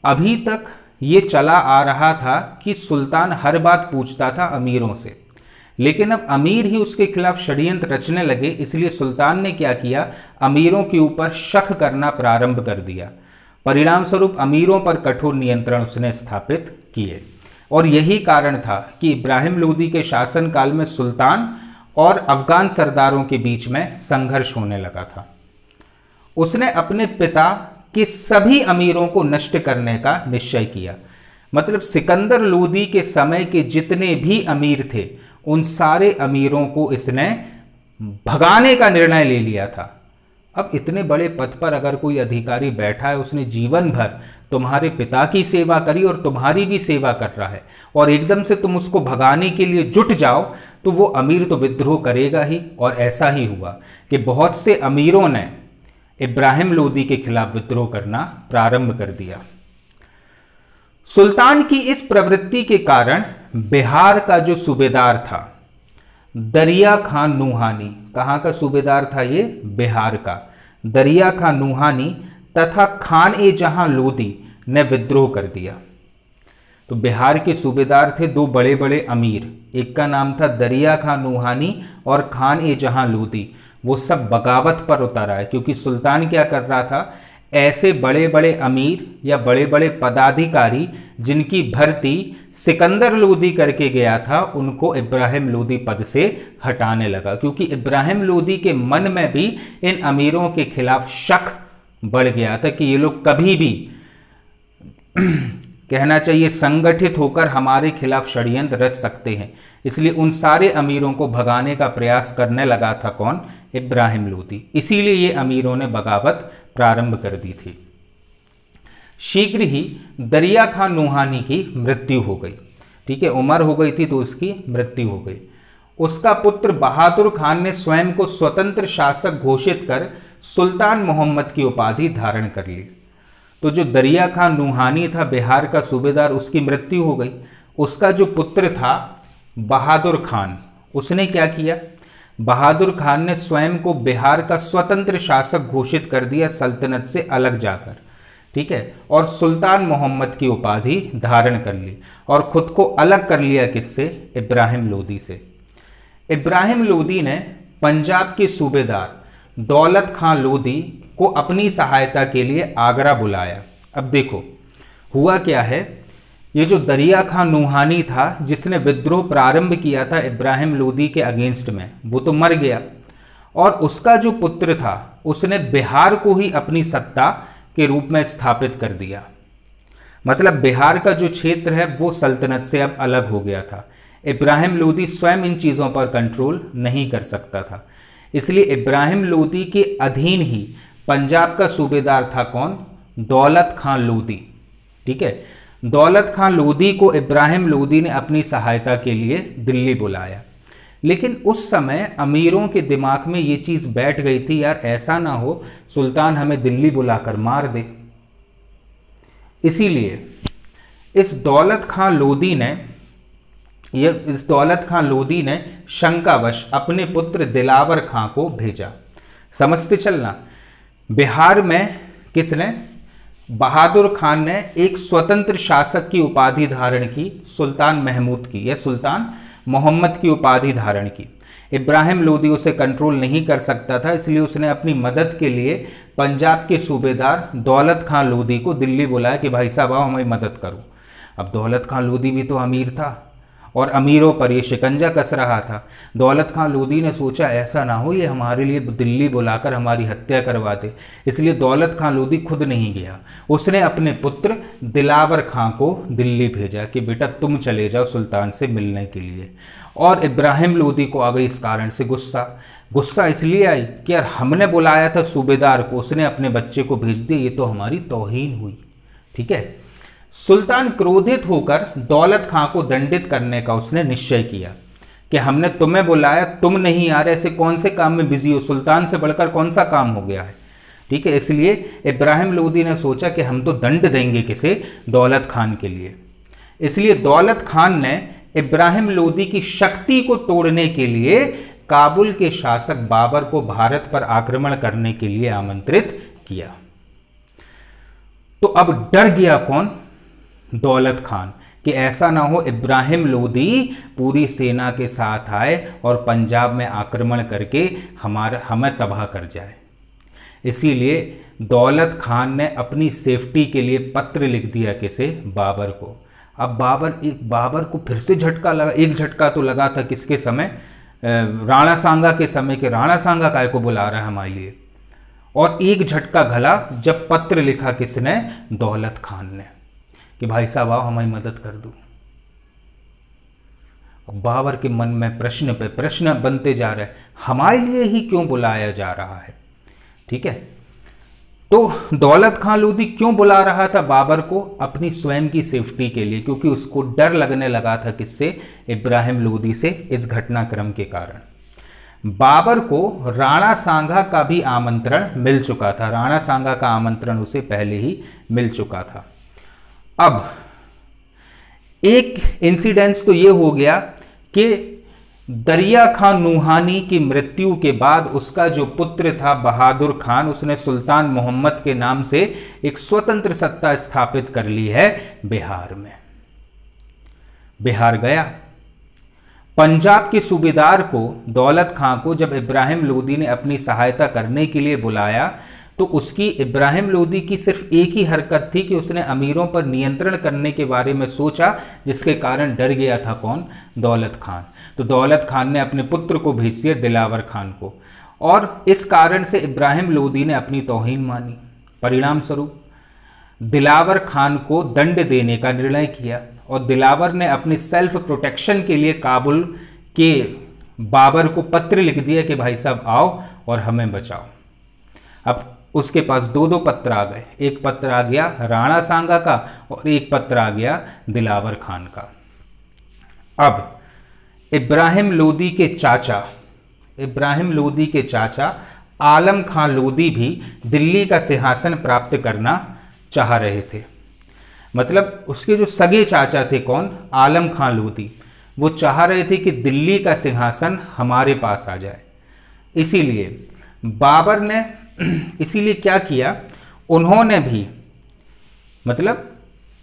अभी तक ये चला आ रहा था कि सुल्तान हर बात पूछता था अमीरों से, लेकिन अब अमीर ही उसके खिलाफ षड्यंत्र रचने लगे। इसलिए सुल्तान ने क्या किया, अमीरों के ऊपर शक करना प्रारंभ कर दिया। परिणाम स्वरूप अमीरों पर कठोर नियंत्रण उसने स्थापित किए। और यही कारण था कि इब्राहिम लोदी के शासनकाल में सुल्तान और अफगान सरदारों के बीच में संघर्ष होने लगा था। उसने अपने पिता के सभी अमीरों को नष्ट करने का निश्चय किया। मतलब सिकंदर लोदी के समय के जितने भी अमीर थे उन सारे अमीरों को इसने भगाने का निर्णय ले लिया था। अब इतने बड़े पद पर अगर कोई अधिकारी बैठा है, उसने जीवन भर तुम्हारे पिता की सेवा करी और तुम्हारी भी सेवा कर रहा है, और एकदम से तुम उसको भगाने के लिए जुट जाओ, तो वो अमीर तो विद्रोह करेगा ही। और ऐसा ही हुआ कि बहुत से अमीरों ने इब्राहिम लोदी के खिलाफ विद्रोह करना प्रारंभ कर दिया। सुल्तान की इस प्रवृत्ति के कारण बिहार का जो सूबेदार था दरिया खान नूहानी, कहां का सूबेदार था ये, बिहार का। दरिया खान नूहानी तथा खान ए जहां लोदी ने विद्रोह कर दिया। तो बिहार के सूबेदार थे दो बड़े बड़े अमीर, एक का नाम था दरिया खां नूहानी और खान ए जहां लोदी। वो सब बगावत पर उतर आए, क्योंकि सुल्तान क्या कर रहा था, ऐसे बड़े बड़े अमीर या बड़े बड़े पदाधिकारी जिनकी भर्ती सिकंदर लोदी करके गया था, उनको इब्राहिम लोदी पद से हटाने लगा, क्योंकि इब्राहिम लोदी के मन में भी इन अमीरों के खिलाफ शक बढ़ गया था कि ये लोग कभी भी कहना चाहिए संगठित होकर हमारे खिलाफ षड्यंत्र रच सकते हैं। इसलिए उन सारे अमीरों को भगाने का प्रयास करने लगा था कौन, इब्राहिम लोदी। इसीलिए ये अमीरों ने बगावत प्रारंभ कर दी थी। शीघ्र ही दरिया खां नूहानी की मृत्यु हो गई। ठीक है, उम्र हो गई थी तो उसकी मृत्यु हो गई। उसका पुत्र बहादुर खान ने स्वयं को स्वतंत्र शासक घोषित कर सुल्तान मोहम्मद की उपाधि धारण कर ली। तो जो दरिया खां नूहानी था बिहार का सूबेदार, उसकी मृत्यु हो गई। उसका जो पुत्र था बहादुर खान, उसने क्या किया, बहादुर खान ने स्वयं को बिहार का स्वतंत्र शासक घोषित कर दिया सल्तनत से अलग जाकर। ठीक है, और सुल्तान मोहम्मद की उपाधि धारण कर ली और खुद को अलग कर लिया किससे, इब्राहिम लोदी से। इब्राहिम लोदी ने पंजाब के सूबेदार दौलत खां लोदी को अपनी सहायता के लिए आगरा बुलाया। अब देखो हुआ क्या है, ये जो दरिया खां नूहानी था जिसने विद्रोह प्रारंभ किया था इब्राहिम लोदी के अगेंस्ट में, वो तो मर गया, और उसका जो पुत्र था उसने बिहार को ही अपनी सत्ता के रूप में स्थापित कर दिया। मतलब बिहार का जो क्षेत्र है वो सल्तनत से अब अलग हो गया था। इब्राहिम लोदी स्वयं इन चीज़ों पर कंट्रोल नहीं कर सकता था, इसलिए इब्राहिम लोदी के अधीन ही पंजाब का सूबेदार था कौन, दौलत खां लोदी। ठीक है, दौलत खां लोदी को इब्राहिम लोदी ने अपनी सहायता के लिए दिल्ली बुलाया। लेकिन उस समय अमीरों के दिमाग में ये चीज़ बैठ गई थी, यार ऐसा ना हो सुल्तान हमें दिल्ली बुलाकर मार दे। इसीलिए इस दौलत खां लोदी ने शंकावश अपने पुत्र दिलावर खां को भेजा। समझते चलना, बिहार में किसने, बहादुर खान ने एक स्वतंत्र शासक की उपाधि धारण की, सुल्तान महमूद की या सुल्तान मोहम्मद की उपाधि धारण की। इब्राहिम लोदी उसे कंट्रोल नहीं कर सकता था, इसलिए उसने अपनी मदद के लिए पंजाब के सूबेदार दौलत खां लोदी को दिल्ली बुलाया कि भाई साहब आओ हमारी मदद करो। अब दौलत खां लोदी भी तो अमीर था और अमीरों पर ये शिकंजा कस रहा था। दौलत खां लोदी ने सोचा ऐसा ना हो ये हमारे लिए दिल्ली बुलाकर हमारी हत्या करवा दे, इसलिए दौलत खां लोदी खुद नहीं गया। उसने अपने पुत्र दिलावर खां को दिल्ली भेजा कि बेटा तुम चले जाओ सुल्तान से मिलने के लिए। और इब्राहिम लोदी को आ गई इस कारण से गुस्सा इसलिए आई कि यार हमने बुलाया था सूबेदार को, उसने अपने बच्चे को भेज दिया, ये तो हमारी तौहीन हुई। ठीक है, सुल्तान क्रोधित होकर दौलत खां को दंडित करने का उसने निश्चय किया कि हमने तुम्हें बुलाया, तुम नहीं आ रहे, ऐसे कौन से काम में बिजी हो, सुल्तान से बढ़कर कौन सा काम हो गया है। ठीक है, इसलिए इब्राहिम लोदी ने सोचा कि हम तो दंड देंगे किसे, दौलत खान के लिए। इसलिए दौलत खान ने इब्राहिम लोदी की शक्ति को तोड़ने के लिए काबुल के शासक बाबर को भारत पर आक्रमण करने के लिए आमंत्रित किया। तो अब डर गया कौन, दौलत खान, कि ऐसा ना हो इब्राहिम लोदी पूरी सेना के साथ आए और पंजाब में आक्रमण करके हमें तबाह कर जाए। इसीलिए दौलत खान ने अपनी सेफ्टी के लिए पत्र लिख दिया किसे, बाबर को। अब बाबर को फिर से झटका लगा। एक झटका तो लगा था किसके समय, राणा सांगा के समय, के राणा सांगा काय को बुला रहा है हमारे लिए। और एक झटका घला जब पत्र लिखा किसने, दौलत खान ने, कि भाई साहब आओ हमारी मदद कर दो। बाबर के मन में प्रश्न पे प्रश्न बनते जा रहे हैं, हमारे लिए ही क्यों बुलाया जा रहा है। ठीक है, तो दौलत खां लोदी क्यों बुला रहा था बाबर को, अपनी स्वयं की सेफ्टी के लिए, क्योंकि उसको डर लगने लगा था किससे, इब्राहिम लोदी से, इस घटनाक्रम के कारण। बाबर को राणा सांगा का भी आमंत्रण मिल चुका था, राणा सांगा का आमंत्रण उसे पहले ही मिल चुका था। अब एक इंसिडेंस तो ये हो गया कि दरिया खान नूहानी की मृत्यु के बाद उसका जो पुत्र था बहादुर खान, उसने सुल्तान मोहम्मद के नाम से एक स्वतंत्र सत्ता स्थापित कर ली है बिहार में। बिहार गया। पंजाब के सूबेदार को, दौलत खां को, जब इब्राहिम लोदी ने अपनी सहायता करने के लिए बुलाया तो उसकी, इब्राहिम लोदी की सिर्फ एक ही हरकत थी कि उसने अमीरों पर नियंत्रण करने के बारे में सोचा, जिसके कारण डर गया था कौन? दौलत खान। तो दौलत खान ने अपने पुत्र को भेज दिया दिलावर खान को, और इस कारण से इब्राहिम लोदी ने अपनी तौहीन मानी। परिणाम स्वरूप दिलावर खान को दंड देने का निर्णय किया, और दिलावर ने अपनी सेल्फ प्रोटेक्शन के लिए काबुल के बाबर को पत्र लिख दिया कि भाई साहब आओ और हमें बचाओ। अब उसके पास दो दो पत्र आ गए, एक पत्र आ गया राणा सांगा का और एक पत्र आ गया दिलावर खान का। अब इब्राहिम लोदी के चाचा आलम खां लोदी भी दिल्ली का सिंहासन प्राप्त करना चाह रहे थे। मतलब उसके जो सगे चाचा थे कौन? आलम खां लोदी, वो चाह रहे थे कि दिल्ली का सिंहासन हमारे पास आ जाए। इसीलिए बाबर ने इसीलिए क्या किया, उन्होंने भी, मतलब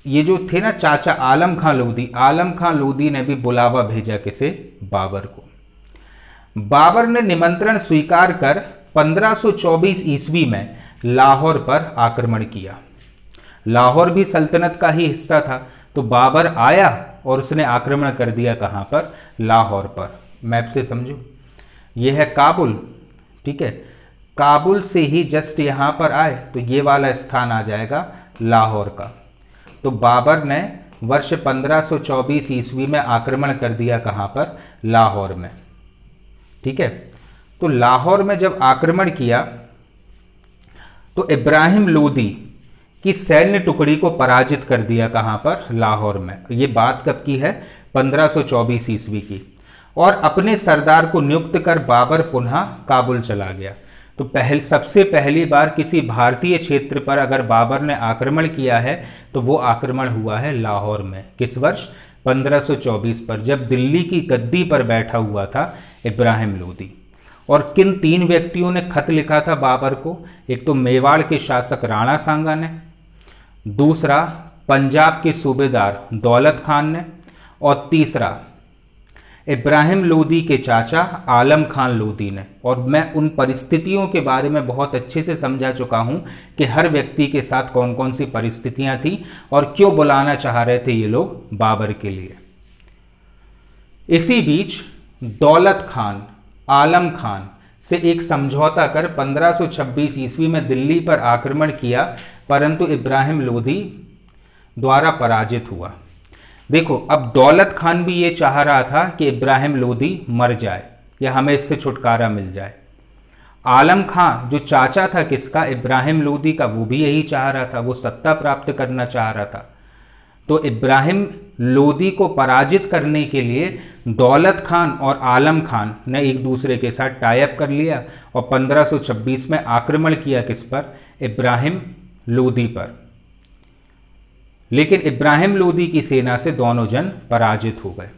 ये जो थे ना चाचा आलम खां लोदी ने भी बुलावा भेजा किसे? बाबर को। बाबर ने निमंत्रण स्वीकार कर 1524 ईस्वी में लाहौर पर आक्रमण किया। लाहौर भी सल्तनत का ही हिस्सा था, तो बाबर आया और उसने आक्रमण कर दिया। कहां पर? लाहौर पर। मैप से समझो, यह है काबुल, ठीक है। काबुल से ही जस्ट यहां पर आए तो ये वाला स्थान आ जाएगा लाहौर का। तो बाबर ने वर्ष 1524 ईस्वी में आक्रमण कर दिया। कहां पर? लाहौर में, ठीक है। तो लाहौर में जब आक्रमण किया तो इब्राहिम लोदी की सैन्य टुकड़ी को पराजित कर दिया। कहां पर? लाहौर में। ये बात कब की है? 1524 ईस्वी की। और अपने सरदार को नियुक्त कर बाबर पुनः काबुल चला गया। तो सबसे पहली बार किसी भारतीय क्षेत्र पर अगर बाबर ने आक्रमण किया है तो वो आक्रमण हुआ है लाहौर में। किस वर्ष? 1524 पर, जब दिल्ली की गद्दी पर बैठा हुआ था इब्राहिम लोदी। और किन तीन व्यक्तियों ने खत लिखा था बाबर को? एक तो मेवाड़ के शासक राणा सांगा ने, दूसरा पंजाब के सूबेदार दौलत खान ने, और तीसरा इब्राहिम लोदी के चाचा आलम खान लोदी ने। और मैं उन परिस्थितियों के बारे में बहुत अच्छे से समझा चुका हूं कि हर व्यक्ति के साथ कौन कौन सी परिस्थितियां थी और क्यों बुलाना चाह रहे थे ये लोग बाबर के लिए। इसी बीच दौलत खान आलम खान से एक समझौता कर 1526 ईस्वी में दिल्ली पर आक्रमण किया, परंतु इब्राहिम लोदी द्वारा पराजित हुआ। देखो, अब दौलत खान भी ये चाह रहा था कि इब्राहिम लोदी मर जाए या हमें इससे छुटकारा मिल जाए। आलम खां जो चाचा था किसका? इब्राहिम लोदी का, वो भी यही चाह रहा था, वो सत्ता प्राप्त करना चाह रहा था। तो इब्राहिम लोदी को पराजित करने के लिए दौलत खान और आलम खान ने एक दूसरे के साथ टाई अप कर लिया और 1526 में आक्रमण किया। किस पर? इब्राहिम लोदी पर। लेकिन इब्राहिम लोदी की सेना से दोनों जन पराजित हो गए।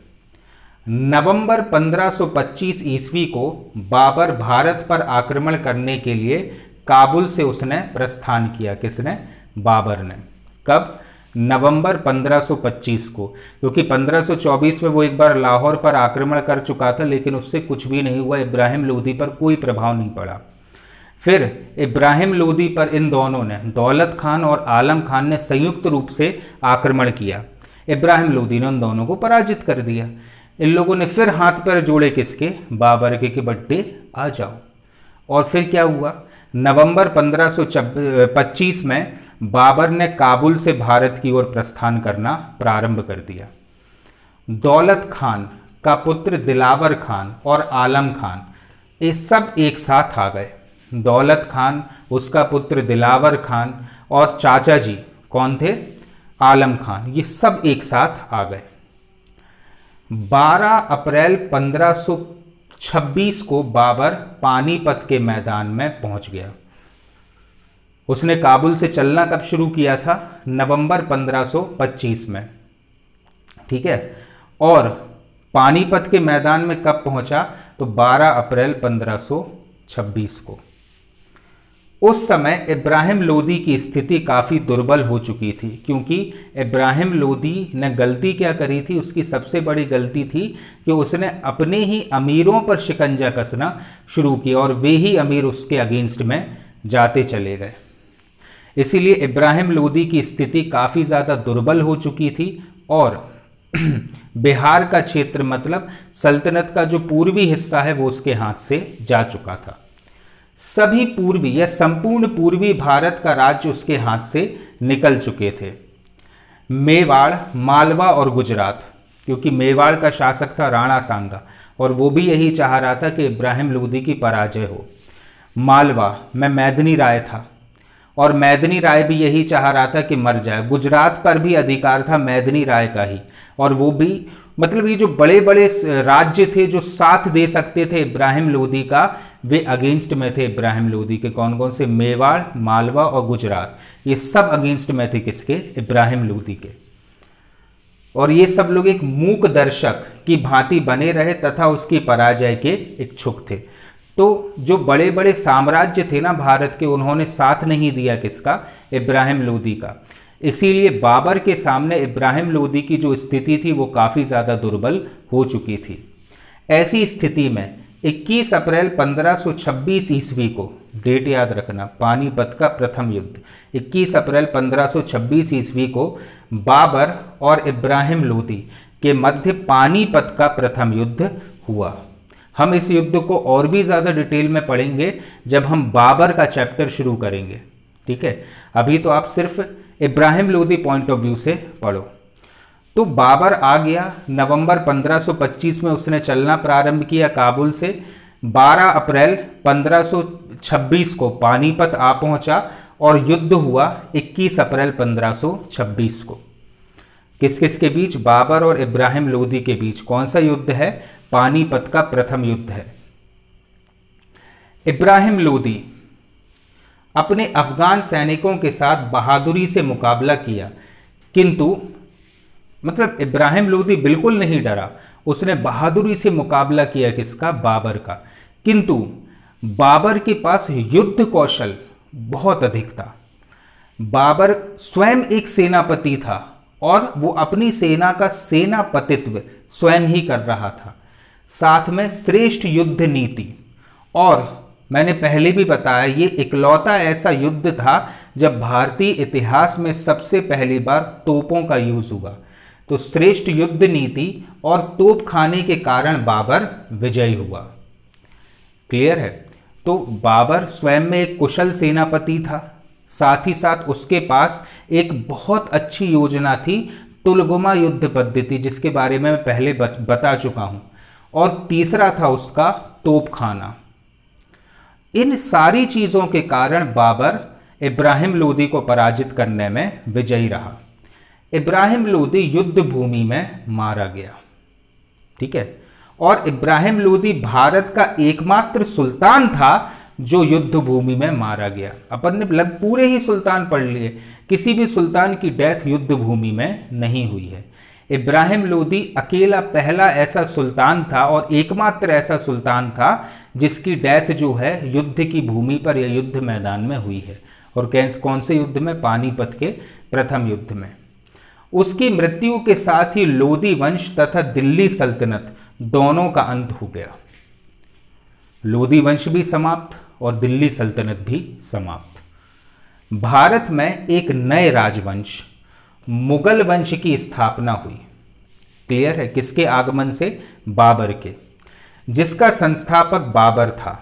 नवंबर 1525 ईस्वी को बाबर भारत पर आक्रमण करने के लिए काबुल से उसने प्रस्थान किया। किसने? बाबर ने। कब? नवंबर 1525 को, क्योंकि 1524 में वो एक बार लाहौर पर आक्रमण कर चुका था, लेकिन उससे कुछ भी नहीं हुआ, इब्राहिम लोदी पर कोई प्रभाव नहीं पड़ा। फिर इब्राहिम लोदी पर इन दोनों ने, दौलत खान और आलम खान ने संयुक्त रूप से आक्रमण किया। इब्राहिम लोदी ने उन दोनों को पराजित कर दिया। इन लोगों ने फिर हाथ पैर जोड़े किसके? बाबर के, कि बड्डे आ जाओ। और फिर क्या हुआ? नवंबर 1525 में बाबर ने काबुल से भारत की ओर प्रस्थान करना प्रारंभ कर दिया। दौलत खान का पुत्र दिलावर खान और आलम खान ये सब एक साथ आ गए। दौलत खान, उसका पुत्र दिलावर खान और चाचा जी कौन थे? आलम खान, ये सब एक साथ आ गए। 12 अप्रैल 1526 को बाबर पानीपत के मैदान में पहुंच गया। उसने काबुल से चलना कब शुरू किया था? नवंबर 1525 में, ठीक है। और पानीपत के मैदान में कब पहुंचा? तो 12 अप्रैल 1526 को। उस समय इब्राहिम लोदी की स्थिति काफ़ी दुर्बल हो चुकी थी, क्योंकि इब्राहिम लोदी ने गलती क्या करी थी? उसकी सबसे बड़ी गलती थी कि उसने अपने ही अमीरों पर शिकंजा कसना शुरू किया और वे ही अमीर उसके अगेंस्ट में जाते चले गए। इसीलिए इब्राहिम लोदी की स्थिति काफ़ी ज़्यादा दुर्बल हो चुकी थी और बिहार का क्षेत्र मतलब सल्तनत का जो पूर्वी हिस्सा है वो उसके हाथ से जा चुका था। सभी पूर्वी या संपूर्ण पूर्वी भारत का राज्य उसके हाथ से निकल चुके थे। मेवाड़, मालवा और गुजरात, क्योंकि मेवाड़ का शासक था राणा सांगा और वो भी यही चाह रहा था कि इब्राहिम लोदी की पराजय हो। मालवा में मैदनी राय था और मैदनी राय भी यही चाह रहा था कि मर जाए। गुजरात पर भी अधिकार था मैदनी राय का ही, और वो भी मतलब ये जो बड़े बड़े राज्य थे जो साथ दे सकते थे इब्राहिम लोदी का, वे अगेंस्ट में थे इब्राहिम लोदी के। कौन कौन से? मेवाड़, मालवा और गुजरात, ये सब अगेंस्ट में थे किसके? इब्राहिम लोदी के। और ये सब लोग एक मूक दर्शक की भांति बने रहे तथा उसकी पराजय के इच्छुक थे। तो जो बड़े बड़े साम्राज्य थे ना भारत के, उन्होंने साथ नहीं दिया किसका? इब्राहिम लोदी का। इसीलिए बाबर के सामने इब्राहिम लोदी की जो स्थिति थी वो काफ़ी ज़्यादा दुर्बल हो चुकी थी। ऐसी स्थिति में 21 अप्रैल 1526 ईस्वी को, डेट याद रखना, पानीपत का प्रथम युद्ध 21 अप्रैल 1526 ईस्वी को बाबर और इब्राहिम लोदी के मध्य पानीपत का प्रथम युद्ध हुआ। हम इस युद्ध को और भी ज़्यादा डिटेल में पढ़ेंगे जब हम बाबर का चैप्टर शुरू करेंगे, ठीक है। अभी तो आप सिर्फ Ibrahim Lodi point of view से पढ़ो। तो बाबर आ गया, नवंबर 1525 में उसने चलना प्रारंभ किया काबुल से। 12 अप्रैल 1526 को पानीपत आ पहुंचा और युद्ध हुआ 21 अप्रैल 1526 को। किस किस के बीच? बाबर और इब्राहिम लोदी के बीच। कौन सा युद्ध है? पानीपत का प्रथम युद्ध है। इब्राहिम लोदी अपने अफगान सैनिकों के साथ बहादुरी से मुकाबला किया, किंतु मतलब इब्राहिम लोदी बिल्कुल नहीं डरा, उसने बहादुरी से मुकाबला किया किसका? बाबर का। किंतु बाबर के पास युद्ध कौशल बहुत अधिक था। बाबर स्वयं एक सेनापति था और वो अपनी सेना का सेनापतित्व स्वयं ही कर रहा था, साथ में श्रेष्ठ युद्ध नीति। और मैंने पहले भी बताया ये इकलौता ऐसा युद्ध था जब भारतीय इतिहास में सबसे पहली बार तोपों का यूज हुआ। तो श्रेष्ठ युद्ध नीति और तोप खाने के कारण बाबर विजयी हुआ। क्लियर है? तो बाबर स्वयं में एक कुशल सेनापति था, साथ ही साथ उसके पास एक बहुत अच्छी योजना थी, तुलगुमा युद्ध पद्धति, जिसके बारे में मैं पहले बता चुका हूं। और तीसरा था उसका तोप खाना। इन सारी चीजों के कारण बाबर इब्राहिम लोदी को पराजित करने में विजयी रहा। इब्राहिम लोदी युद्ध भूमि में मारा गया, ठीक है। और इब्राहिम लोदी भारत का एकमात्र सुल्तान था जो युद्ध भूमि में मारा गया। अपन ने लगभग पूरे ही सुल्तान पढ़ लिए, किसी भी सुल्तान की डेथ युद्ध भूमि में नहीं हुई है। इब्राहिम लोदी अकेला पहला ऐसा सुल्तान था और एकमात्र ऐसा सुल्तान था जिसकी डेथ जो है युद्ध की भूमि पर या युद्ध मैदान में हुई है। और कौन से युद्ध में? पानीपत के प्रथम युद्ध में। उसकी मृत्यु के साथ ही लोदी वंश तथा दिल्ली सल्तनत दोनों का अंत हो गया। लोदी वंश भी समाप्त और दिल्ली सल्तनत भी समाप्त। भारत में एक नए राजवंश मुगल वंश की स्थापना हुई। क्लियर है? किसके आगमन से? बाबर के, जिसका संस्थापक बाबर था।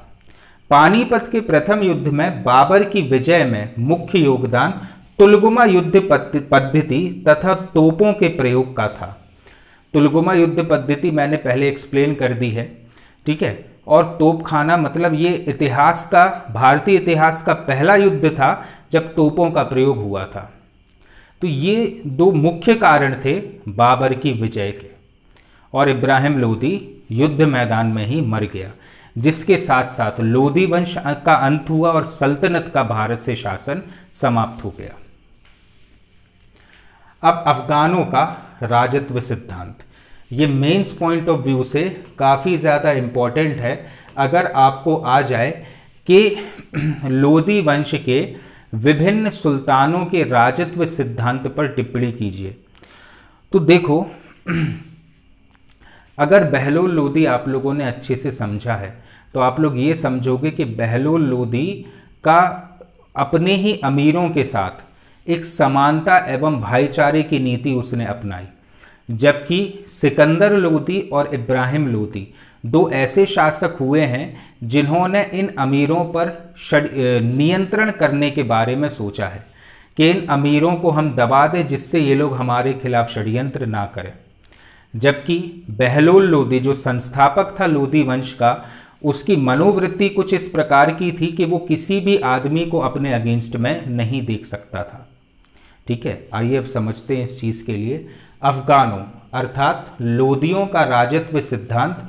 पानीपत के प्रथम युद्ध में बाबर की विजय में मुख्य योगदान तुलगुमा युद्ध पद्धति तथा तोपों के प्रयोग का था। तुलगुमा युद्ध पद्धति मैंने पहले एक्सप्लेन कर दी है, ठीक है। और तोपखाना मतलब ये इतिहास का, भारतीय इतिहास का पहला युद्ध था जब तोपों का प्रयोग हुआ था। तो ये दो मुख्य कारण थे बाबर की विजय के। और इब्राहिम लोदी युद्ध मैदान में ही मर गया, जिसके साथ साथ लोदी वंश का अंत हुआ और सल्तनत का भारत से शासन समाप्त हो गया। अब अफगानों का राजत्व सिद्धांत। ये मेंस पॉइंट ऑफ व्यू से काफ़ी ज़्यादा इम्पॉर्टेंट है। अगर आपको आ जाए कि लोदी वंश के विभिन्न सुल्तानों के राजत्व सिद्धांत पर टिप्पणी कीजिए, तो देखो अगर बहलोल लोदी आप लोगों ने अच्छे से समझा है तो आप लोग ये समझोगे कि बहलोल लोदी का अपने ही अमीरों के साथ एक समानता एवं भाईचारे की नीति उसने अपनाई, जबकि सिकंदर लोदी और इब्राहिम लोदी दो ऐसे शासक हुए हैं जिन्होंने इन अमीरों पर नियंत्रण करने के बारे में सोचा है कि इन अमीरों को हम दबा दें जिससे ये लोग हमारे खिलाफ षड्यंत्र ना करें। जबकि बहलोल लोदी जो संस्थापक था लोदी वंश का, उसकी मनोवृत्ति कुछ इस प्रकार की थी कि वो किसी भी आदमी को अपने अगेंस्ट में नहीं देख सकता था। ठीक है, आइए अब समझते हैं इस चीज के लिए। अफगानों अर्थात लोदियों का राजत्व सिद्धांत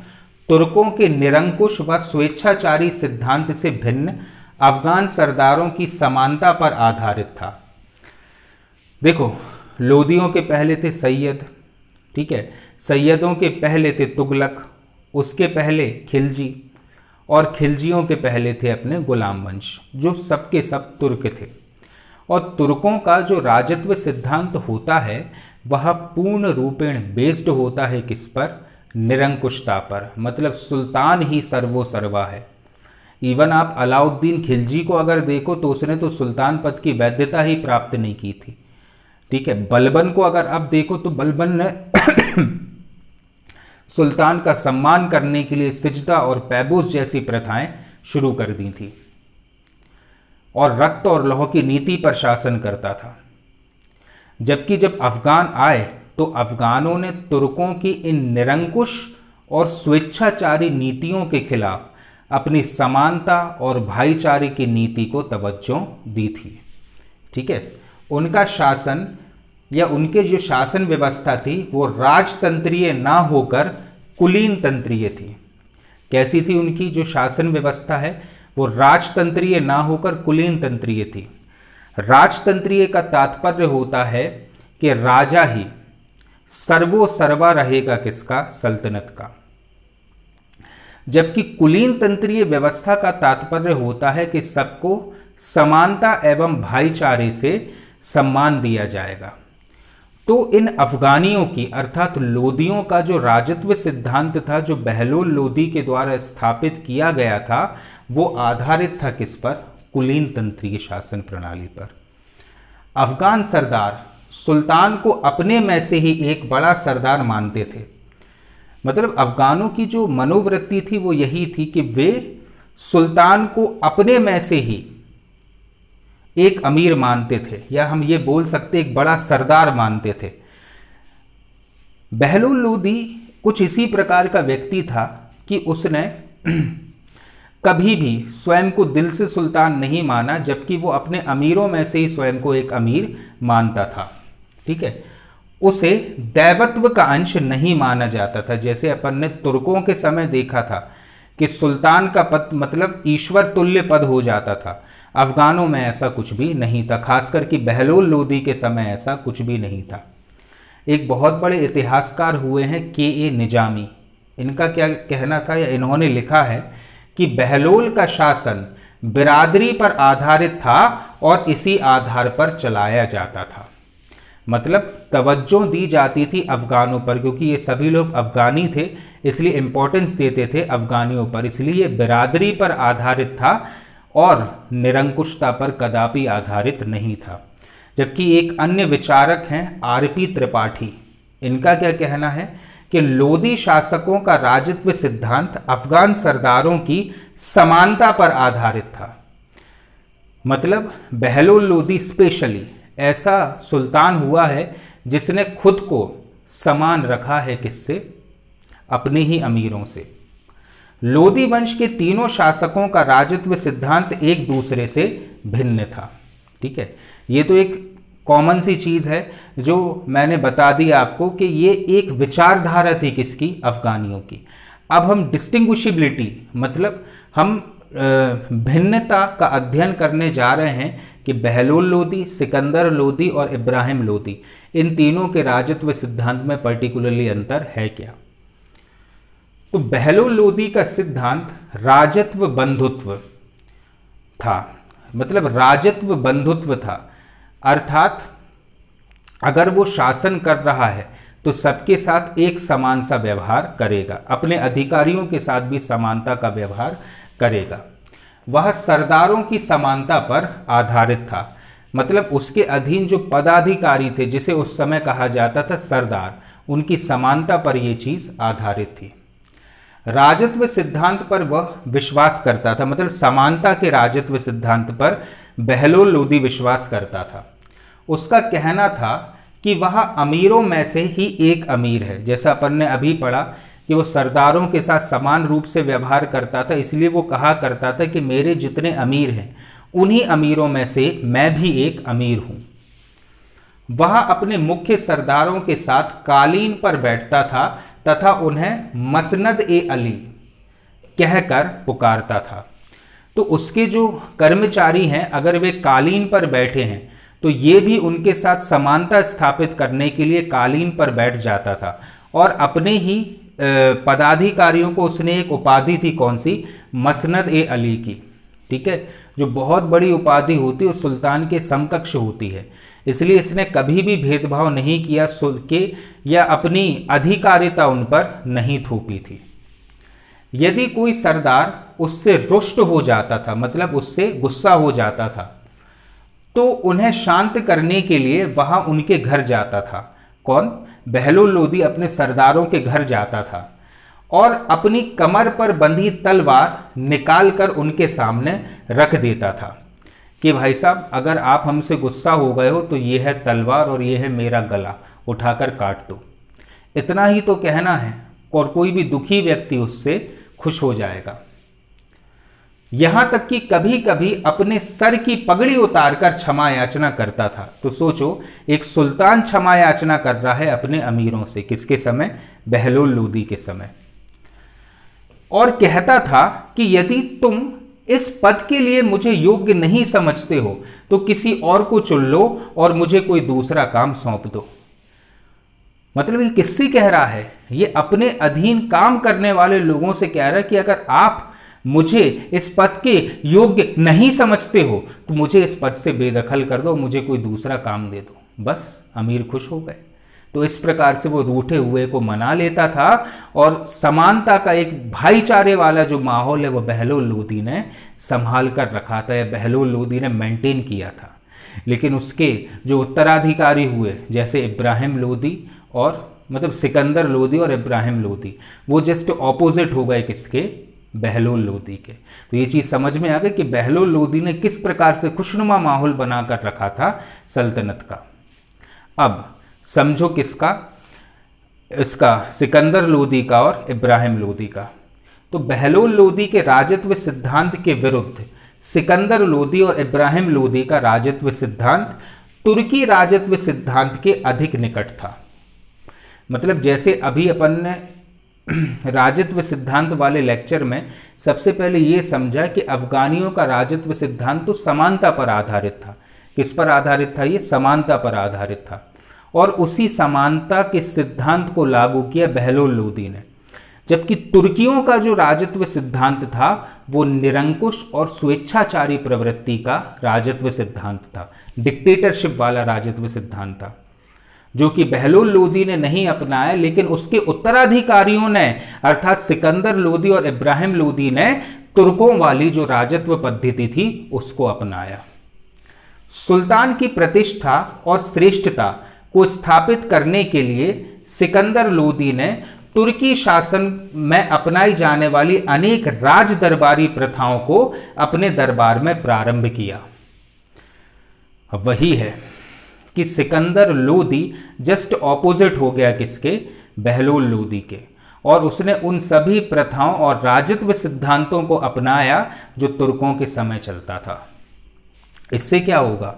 तुर्कों के निरंकुश व स्वेच्छाचारी सिद्धांत से भिन्न अफगान सरदारों की समानता पर आधारित था। देखो, लोदियों के पहले थे सैयद, ठीक है, सैयदों के पहले थे तुगलक, उसके पहले खिलजी, और खिलजियों के पहले थे अपने गुलाम वंश, जो सबके सब तुर्क थे। और तुर्कों का जो राजत्व सिद्धांत होता है वह पूर्ण रूपेण बेस्ड होता है किस पर? निरंकुशता पर, मतलब सुल्तान ही सर्वो सर्वा है। इवन आप अलाउद्दीन खिलजी को अगर देखो तो उसने तो सुल्तान पद की वैधता ही प्राप्त नहीं की थी। ठीक है, बलबन को अगर आप देखो तो बलबन ने सुल्तान का सम्मान करने के लिए सिजदा और पैबूस जैसी प्रथाएं शुरू कर दी थी और रक्त और लौह की नीति पर शासन करता था। जबकि जब अफगान आए तो अफगानों ने तुर्कों की इन निरंकुश और स्वेच्छाचारी नीतियों के खिलाफ अपनी समानता और भाईचारे की नीति को तवज्जो दी थी। ठीक है, उनका शासन या उनके जो शासन व्यवस्था थी वो राजतंत्रीय ना होकर कुलीन तंत्रीय थी। कैसी थी उनकी जो शासन व्यवस्था है? वो राजतंत्रीय ना होकर कुलीन तंत्रीय थी। राजतंत्रीय का तात्पर्य होता है कि राजा ही सर्वो सर्वा रहेगा किसका? सल्तनत का। जबकि कुलीन तंत्रीय व्यवस्था का तात्पर्य होता है कि सबको समानता एवं भाईचारे से सम्मान दिया जाएगा। तो इन अफगानियों की अर्थात लोदियों का जो राजत्व सिद्धांत था, जो बहलोल लोदी के द्वारा स्थापित किया गया था, वो आधारित था किस पर? कुलीन तंत्रीय शासन प्रणाली पर। अफगान सरदार सुल्तान को अपने में से ही एक बड़ा सरदार मानते थे। मतलब अफगानों की जो मनोवृत्ति थी वो यही थी कि वे सुल्तान को अपने में से ही एक अमीर मानते थे, या हम ये बोल सकते एक बड़ा सरदार मानते थे। बहलोल लोदी कुछ इसी प्रकार का व्यक्ति था कि उसने कभी भी स्वयं को दिल से सुल्तान नहीं माना, जबकि वो अपने अमीरों में से ही स्वयं को एक अमीर मानता था। ठीक है, उसे दैवत्व का अंश नहीं माना जाता था। जैसे अपन ने तुर्कों के समय देखा था कि सुल्तान का पद मतलब ईश्वर तुल्य पद हो जाता था, अफगानों में ऐसा कुछ भी नहीं था। खासकर कि बहलोल लोदी के समय ऐसा कुछ भी नहीं था। एक बहुत बड़े इतिहासकार हुए हैं के निजामी, इनका क्या कहना था या इन्होंने लिखा है कि बहलोल का शासन बिरादरी पर आधारित था और इसी आधार पर चलाया जाता था। मतलब तवज्जो दी जाती थी अफगानों पर, क्योंकि ये सभी लोग अफगानी थे इसलिए इंपॉर्टेंस देते थे अफगानियों पर, इसलिए बिरादरी पर आधारित था और निरंकुशता पर कदापि आधारित नहीं था। जबकि एक अन्य विचारक हैं आरपी त्रिपाठी, इनका क्या कहना है कि लोदी शासकों का राजत्व सिद्धांत अफगान सरदारों की समानता पर आधारित था। मतलब बहलोल लोदी स्पेशली ऐसा सुल्तान हुआ है जिसने खुद को समान रखा है किससे? अपने ही अमीरों से। लोदी वंश के तीनों शासकों का राजत्व सिद्धांत एक दूसरे से भिन्न था। ठीक है, ये तो एक कॉमन सी चीज है जो मैंने बता दी आपको कि ये एक विचारधारा थी किसकी? अफगानियों की। अब हम डिस्टिंग्विशेबिलिटी मतलब हम भिन्नता का अध्ययन करने जा रहे हैं कि बहलोल लोदी, सिकंदर लोदी और इब्राहिम लोदी, इन तीनों के राजत्व सिद्धांत में पर्टिकुलरली अंतर है क्या। तो बहलोल लोदी का सिद्धांत राजत्व बंधुत्व था, मतलब राजत्व बंधुत्व था, अर्थात अगर वो शासन कर रहा है तो सबके साथ एक समान सा व्यवहार करेगा, अपने अधिकारियों के साथ भी समानता का व्यवहार करेगा। वह सरदारों की समानता पर आधारित था, मतलब उसके अधीन जो पदाधिकारी थे, जिसे उस समय कहा जाता था सरदार, उनकी समानता पर यह चीज आधारित थी। राजत्व सिद्धांत पर वह विश्वास करता था, मतलब समानता के राजत्व सिद्धांत पर बहलोल लोदी विश्वास करता था। उसका कहना था कि वह अमीरों में से ही एक अमीर है, जैसा अपन ने अभी पढ़ा कि वो सरदारों के साथ समान रूप से व्यवहार करता था, इसलिए वो कहा करता था कि मेरे जितने अमीर हैं उन्हीं अमीरों में से मैं भी एक अमीर हूं। वह अपने मुख्य सरदारों के साथ कालीन पर बैठता था तथा उन्हें मसनद ए अली कहकर पुकारता था। तो उसके जो कर्मचारी हैं, अगर वे कालीन पर बैठे हैं तो ये भी उनके साथ समानता स्थापित करने के लिए कालीन पर बैठ जाता था। और अपने ही पदाधिकारियों को उसने एक उपाधि थी, कौन सी, मसनद ए अली की, ठीक है, जो बहुत बड़ी उपाधि होती है, सुल्तान के समकक्ष होती है। इसलिए इसने कभी भी भेदभाव नहीं किया के या अपनी अधिकारिता उन पर नहीं थोपी थी। यदि कोई सरदार उससे रुष्ट हो जाता था, मतलब उससे गुस्सा हो जाता था, तो उन्हें शांत करने के लिए वहां उनके घर जाता था। कौन, बहलोल लोदी अपने सरदारों के घर जाता था और अपनी कमर पर बंधी तलवार निकालकर उनके सामने रख देता था कि भाई साहब, अगर आप हमसे गुस्सा हो गए हो तो ये है तलवार और ये है मेरा गला, उठाकर काट दो। इतना ही तो कहना है और कोई भी दुखी व्यक्ति उससे खुश हो जाएगा। यहां तक कि कभी कभी अपने सर की पगड़ी उतारकर क्षमा याचना करता था। तो सोचो, एक सुल्तान क्षमा याचना कर रहा है अपने अमीरों से, किसके समय, बहलोल लोदी के समय। और कहता था कि यदि तुम इस पद के लिए मुझे योग्य नहीं समझते हो तो किसी और को चुन लो और मुझे कोई दूसरा काम सौंप दो। मतलब ये किससे कह रहा है, ये अपने अधीन काम करने वाले लोगों से कह रहा है कि अगर आप मुझे इस पद के योग्य नहीं समझते हो तो मुझे इस पद से बेदखल कर दो, मुझे कोई दूसरा काम दे दो। बस अमीर खुश हो गए। तो इस प्रकार से वो रूठे हुए को मना लेता था और समानता का एक भाईचारे वाला जो माहौल है वो बहलोल लोदी ने संभाल कर रखा था, या बहलोल लोदी ने मेंटेन किया था। लेकिन उसके जो उत्तराधिकारी हुए, जैसे इब्राहिम लोदी और मतलब सिकंदर लोदी और इब्राहिम लोदी, वो जस्ट ऑपोजिट हो गए किसके, बहलोल लोदी के। तो ये चीज समझ में आ गई कि बहलोल लोदी ने किस प्रकार से खुशनुमा माहौल बनाकर रखा था सल्तनत का। अब समझो किसका, इसका सिकंदर लोदी का और इब्राहिम लोदी का। तो बहलोल लोदी के राजत्व सिद्धांत के विरुद्ध सिकंदर लोदी और इब्राहिम लोदी का राजत्व सिद्धांत तुर्की राजत्व सिद्धांत के अधिक निकट था। मतलब जैसे अभी अपन ने राजत्व सिद्धांत वाले लेक्चर में सबसे पहले यह समझा कि अफगानियों का राजत्व सिद्धांत तो समानता पर आधारित था। किस पर आधारित था, ये समानता पर आधारित था। और उसी समानता के सिद्धांत को लागू किया बहलोल लोदी ने। जबकि तुर्कियों का जो राजत्व सिद्धांत था वो निरंकुश और स्वेच्छाचारी प्रवृत्ति का राजत्व सिद्धांत था, डिक्टेटरशिप वाला राजत्व सिद्धांत था, जो कि बहलोल लोदी ने नहीं अपनाया, लेकिन उसके उत्तराधिकारियों ने अर्थात सिकंदर लोदी और इब्राहिम लोदी ने तुर्कों वाली जो राजत्व पद्धति थी उसको अपनाया। सुल्तान की प्रतिष्ठा और श्रेष्ठता को स्थापित करने के लिए सिकंदर लोदी ने तुर्की शासन में अपनाई जाने वाली अनेक राज दरबारी प्रथाओं को अपने दरबार में प्रारंभ किया। वही है कि सिकंदर लोदी जस्ट ऑपोजिट हो गया किसके, बहलोल लोदी के, और उसने उन सभी प्रथाओं और राजत्व सिद्धांतों को अपनाया जो तुर्कों के समय चलता था। इससे क्या होगा,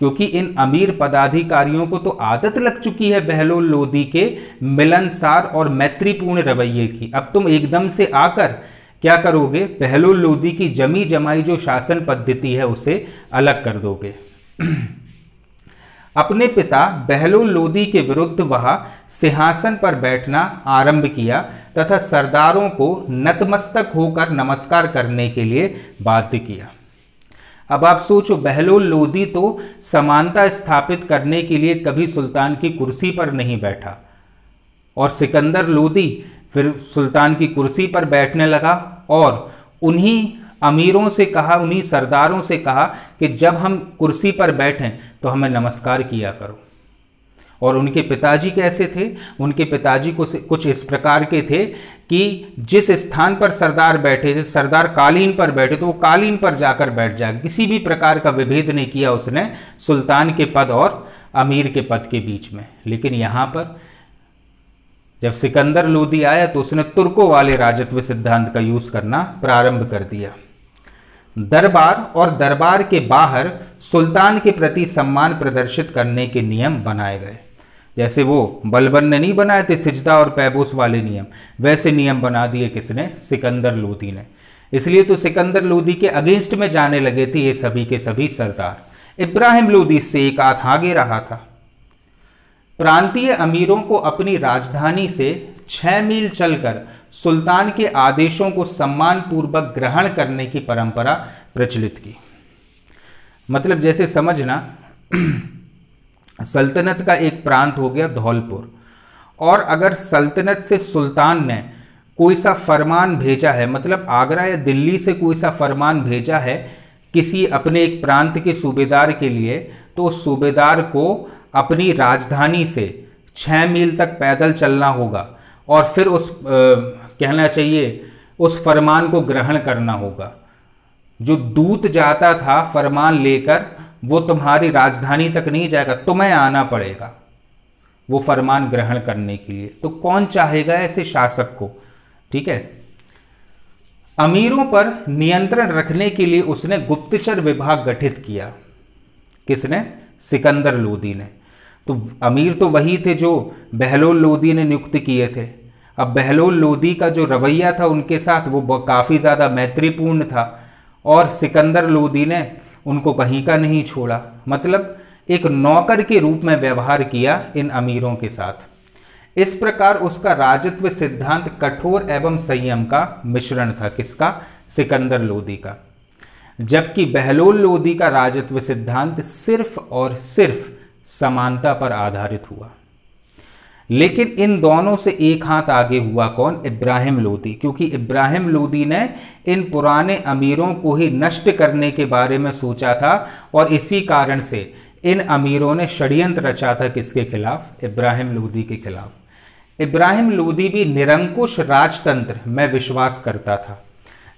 क्योंकि इन अमीर पदाधिकारियों को तो आदत लग चुकी है बहलोल लोदी के मिलनसार और मैत्रीपूर्ण रवैये की। अब तुम एकदम से आकर क्या करोगे, बहलोल लोदी की जमी जमाई जो शासन पद्धति है उसे अलग कर दोगे। अपने पिता बहलोल लोदी के विरुद्ध वह सिंहासन पर बैठना आरंभ किया तथा सरदारों को नतमस्तक होकर नमस्कार करने के लिए बाध्य किया। अब आप सोचो, बहलोल लोदी तो समानता स्थापित करने के लिए कभी सुल्तान की कुर्सी पर नहीं बैठा, और सिकंदर लोदी फिर सुल्तान की कुर्सी पर बैठने लगा और उन्हीं अमीरों से कहा, उन्हीं सरदारों से कहा कि जब हम कुर्सी पर बैठें तो हमें नमस्कार किया करो। और उनके पिताजी कैसे थे, उनके पिताजी कुछ इस प्रकार के थे कि जिस स्थान पर सरदार बैठे थे, सरदार कालीन पर बैठे तो वो कालीन पर जाकर बैठ जाए। किसी भी प्रकार का विभेद नहीं किया उसने सुल्तान के पद और अमीर के पद के बीच में। लेकिन यहाँ पर जब सिकंदर लोदी आया तो उसने तुर्कों वाले राजत्व सिद्धांत का यूज करना प्रारंभ कर दिया। दरबार और दरबार के बाहर सुल्तान के प्रति सम्मान प्रदर्शित करने के नियम बनाए गए। जैसे वो बलबन ने नहीं बनाए थे सिजदा और पैबोस वाले नियम, वैसे नियम बना दिए किसने, सिकंदर लोदी ने। इसलिए तो सिकंदर लोदी के अगेंस्ट में जाने लगे थे ये सभी के सभी सरदार। इब्राहिम लोदी से एक हाथ आगे रहा था। प्रांतीय अमीरों को अपनी राजधानी से 6 मील चलकर सुल्तान के आदेशों को सम्मानपूर्वक ग्रहण करने की परंपरा प्रचलित की। मतलब जैसे समझना, सल्तनत का एक प्रांत हो गया धौलपुर, और अगर सल्तनत से सुल्तान ने कोई सा फरमान भेजा है, मतलब आगरा या दिल्ली से कोई सा फरमान भेजा है किसी अपने एक प्रांत के सूबेदार के लिए, तो उस सूबेदार को अपनी राजधानी से 6 मील तक पैदल चलना होगा और फिर कहना चाहिए उस फरमान को ग्रहण करना होगा। जो दूत जाता था फरमान लेकर, वो तुम्हारी राजधानी तक नहीं जाएगा, तुम्हें आना पड़ेगा वो फरमान ग्रहण करने के लिए। तो कौन चाहेगा ऐसे शासक को, ठीक है। अमीरों पर नियंत्रण रखने के लिए उसने गुप्तचर विभाग गठित किया। किसने, सिकंदर लोदी ने। तो अमीर तो वही थे जो बहलोल लोदी ने नियुक्त किए थे। अब बहलोल लोदी का जो रवैया था उनके साथ वो काफ़ी ज़्यादा मैत्रीपूर्ण था, और सिकंदर लोदी ने उनको कहीं का नहीं छोड़ा। मतलब एक नौकर के रूप में व्यवहार किया इन अमीरों के साथ। इस प्रकार उसका राजत्व सिद्धांत कठोर एवं संयम का मिश्रण था। किसका, सिकंदर लोदी का। जबकि बहलोल लोदी का राजत्व सिद्धांत सिर्फ और सिर्फ समानता पर आधारित हुआ। लेकिन इन दोनों से एक हाथ आगे हुआ कौन, इब्राहिम लोदी, क्योंकि इब्राहिम लोदी ने इन पुराने अमीरों को ही नष्ट करने के बारे में सोचा था, और इसी कारण से इन अमीरों ने षड्यंत्र रचा था किसके खिलाफ, इब्राहिम लोदी के खिलाफ। इब्राहिम लोदी भी निरंकुश राजतंत्र में विश्वास करता था।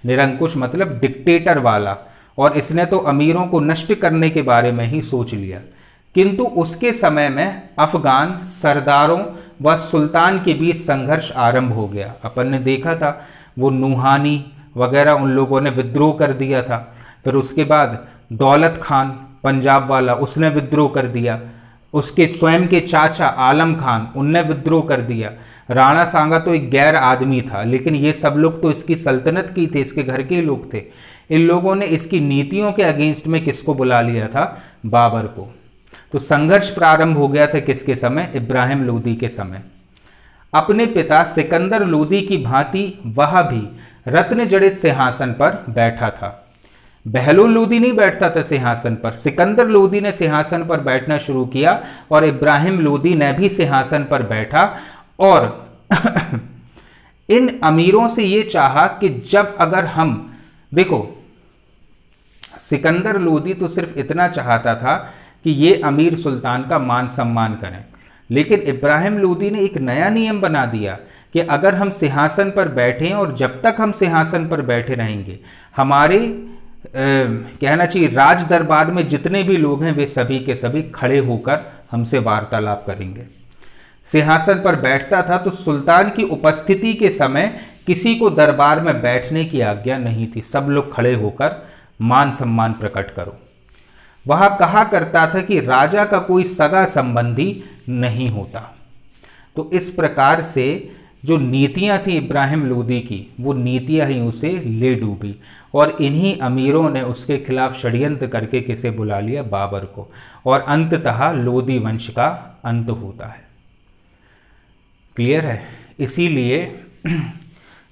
निरंकुश मतलब डिक्टेटर वाला, और इसने तो अमीरों को नष्ट करने के बारे में ही सोच लिया। किंतु उसके समय में अफगान सरदारों व सुल्तान के बीच संघर्ष आरंभ हो गया। अपन ने देखा था वो नूहानी वगैरह उन लोगों ने विद्रोह कर दिया था। फिर उसके बाद दौलत खान पंजाब वाला, उसने विद्रोह कर दिया। उसके स्वयं के चाचा आलम खान, उनने विद्रोह कर दिया। राणा सांगा तो एक गैर आदमी था, लेकिन ये सब लोग तो इसकी सल्तनत की थे, इसके घर के लोग थे। इन लोगों ने इसकी नीतियों के अगेंस्ट में किसको बुला लिया था, बाबर को। तो संघर्ष प्रारंभ हो गया था किसके समय, इब्राहिम लोदी के समय। अपने पिता सिकंदर लोदी की भांति वह भी रत्न जड़ित सिंहासन पर बैठा था। बहलोल लोदी नहीं बैठता था सिंहासन पर, सिकंदर लोदी ने सिंहासन पर बैठना शुरू किया, और इब्राहिम लोदी ने भी सिंहासन पर बैठा। और इन अमीरों से ये चाहा कि जब अगर हम, देखो सिकंदर लोदी तो सिर्फ इतना चाहता था कि ये अमीर सुल्तान का मान सम्मान करें, लेकिन इब्राहिम लोदी ने एक नया नियम बना दिया कि अगर हम सिंहासन पर बैठे और जब तक हम सिंहासन पर बैठे रहेंगे, हमारे कहना चाहिए राज दरबार में जितने भी लोग हैं वे सभी के सभी खड़े होकर हमसे वार्तालाप करेंगे। सिंहासन पर बैठता था तो सुल्तान की उपस्थिति के समय किसी को दरबार में बैठने की आज्ञा नहीं थी। सब लोग खड़े होकर मान सम्मान प्रकट करो। वह कहा करता था कि राजा का कोई सगा संबंधी नहीं होता। तो इस प्रकार से जो नीतियां थी इब्राहिम लोदी की, वो नीतियां ही उसे ले डूबी और इन्हीं अमीरों ने उसके खिलाफ षड्यंत्र करके किसे बुला लिया, बाबर को, और अंततः लोदी वंश का अंत होता है। क्लियर है? इसीलिए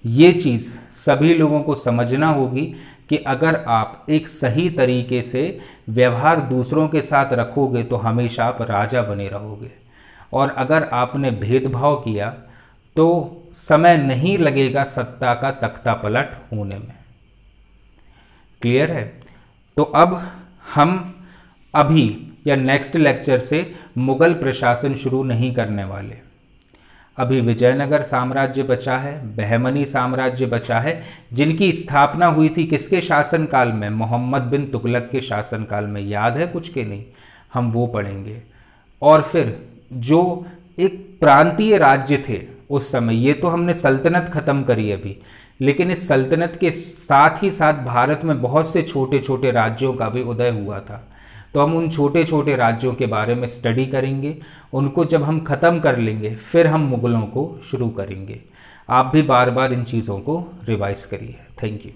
ये चीज़ सभी लोगों को समझना होगी कि अगर आप एक सही तरीके से व्यवहार दूसरों के साथ रखोगे तो हमेशा आप राजा बने रहोगे, और अगर आपने भेदभाव किया तो समय नहीं लगेगा सत्ता का तख्ता पलट होने में। क्लियर है? तो अब हम अभी या नेक्स्ट लेक्चर से मुगल प्रशासन शुरू नहीं करने वाले। अभी विजयनगर साम्राज्य बचा है, बहमनी साम्राज्य बचा है, जिनकी स्थापना हुई थी किसके शासनकाल में, मोहम्मद बिन तुगलक के शासनकाल में। याद है कुछ के नहीं? हम वो पढ़ेंगे। और फिर जो एक प्रांतीय राज्य थे उस समय, ये तो हमने सल्तनत खत्म करी अभी, लेकिन इस सल्तनत के साथ ही साथ भारत में बहुत से छोटे छोटे राज्यों का भी उदय हुआ था। तो हम उन छोटे छोटे राज्यों के बारे में स्टडी करेंगे। उनको जब हम ख़त्म कर लेंगे फिर हम मुग़लों को शुरू करेंगे। आप भी बार बार इन चीज़ों को रिवाइज करिए। Thank you.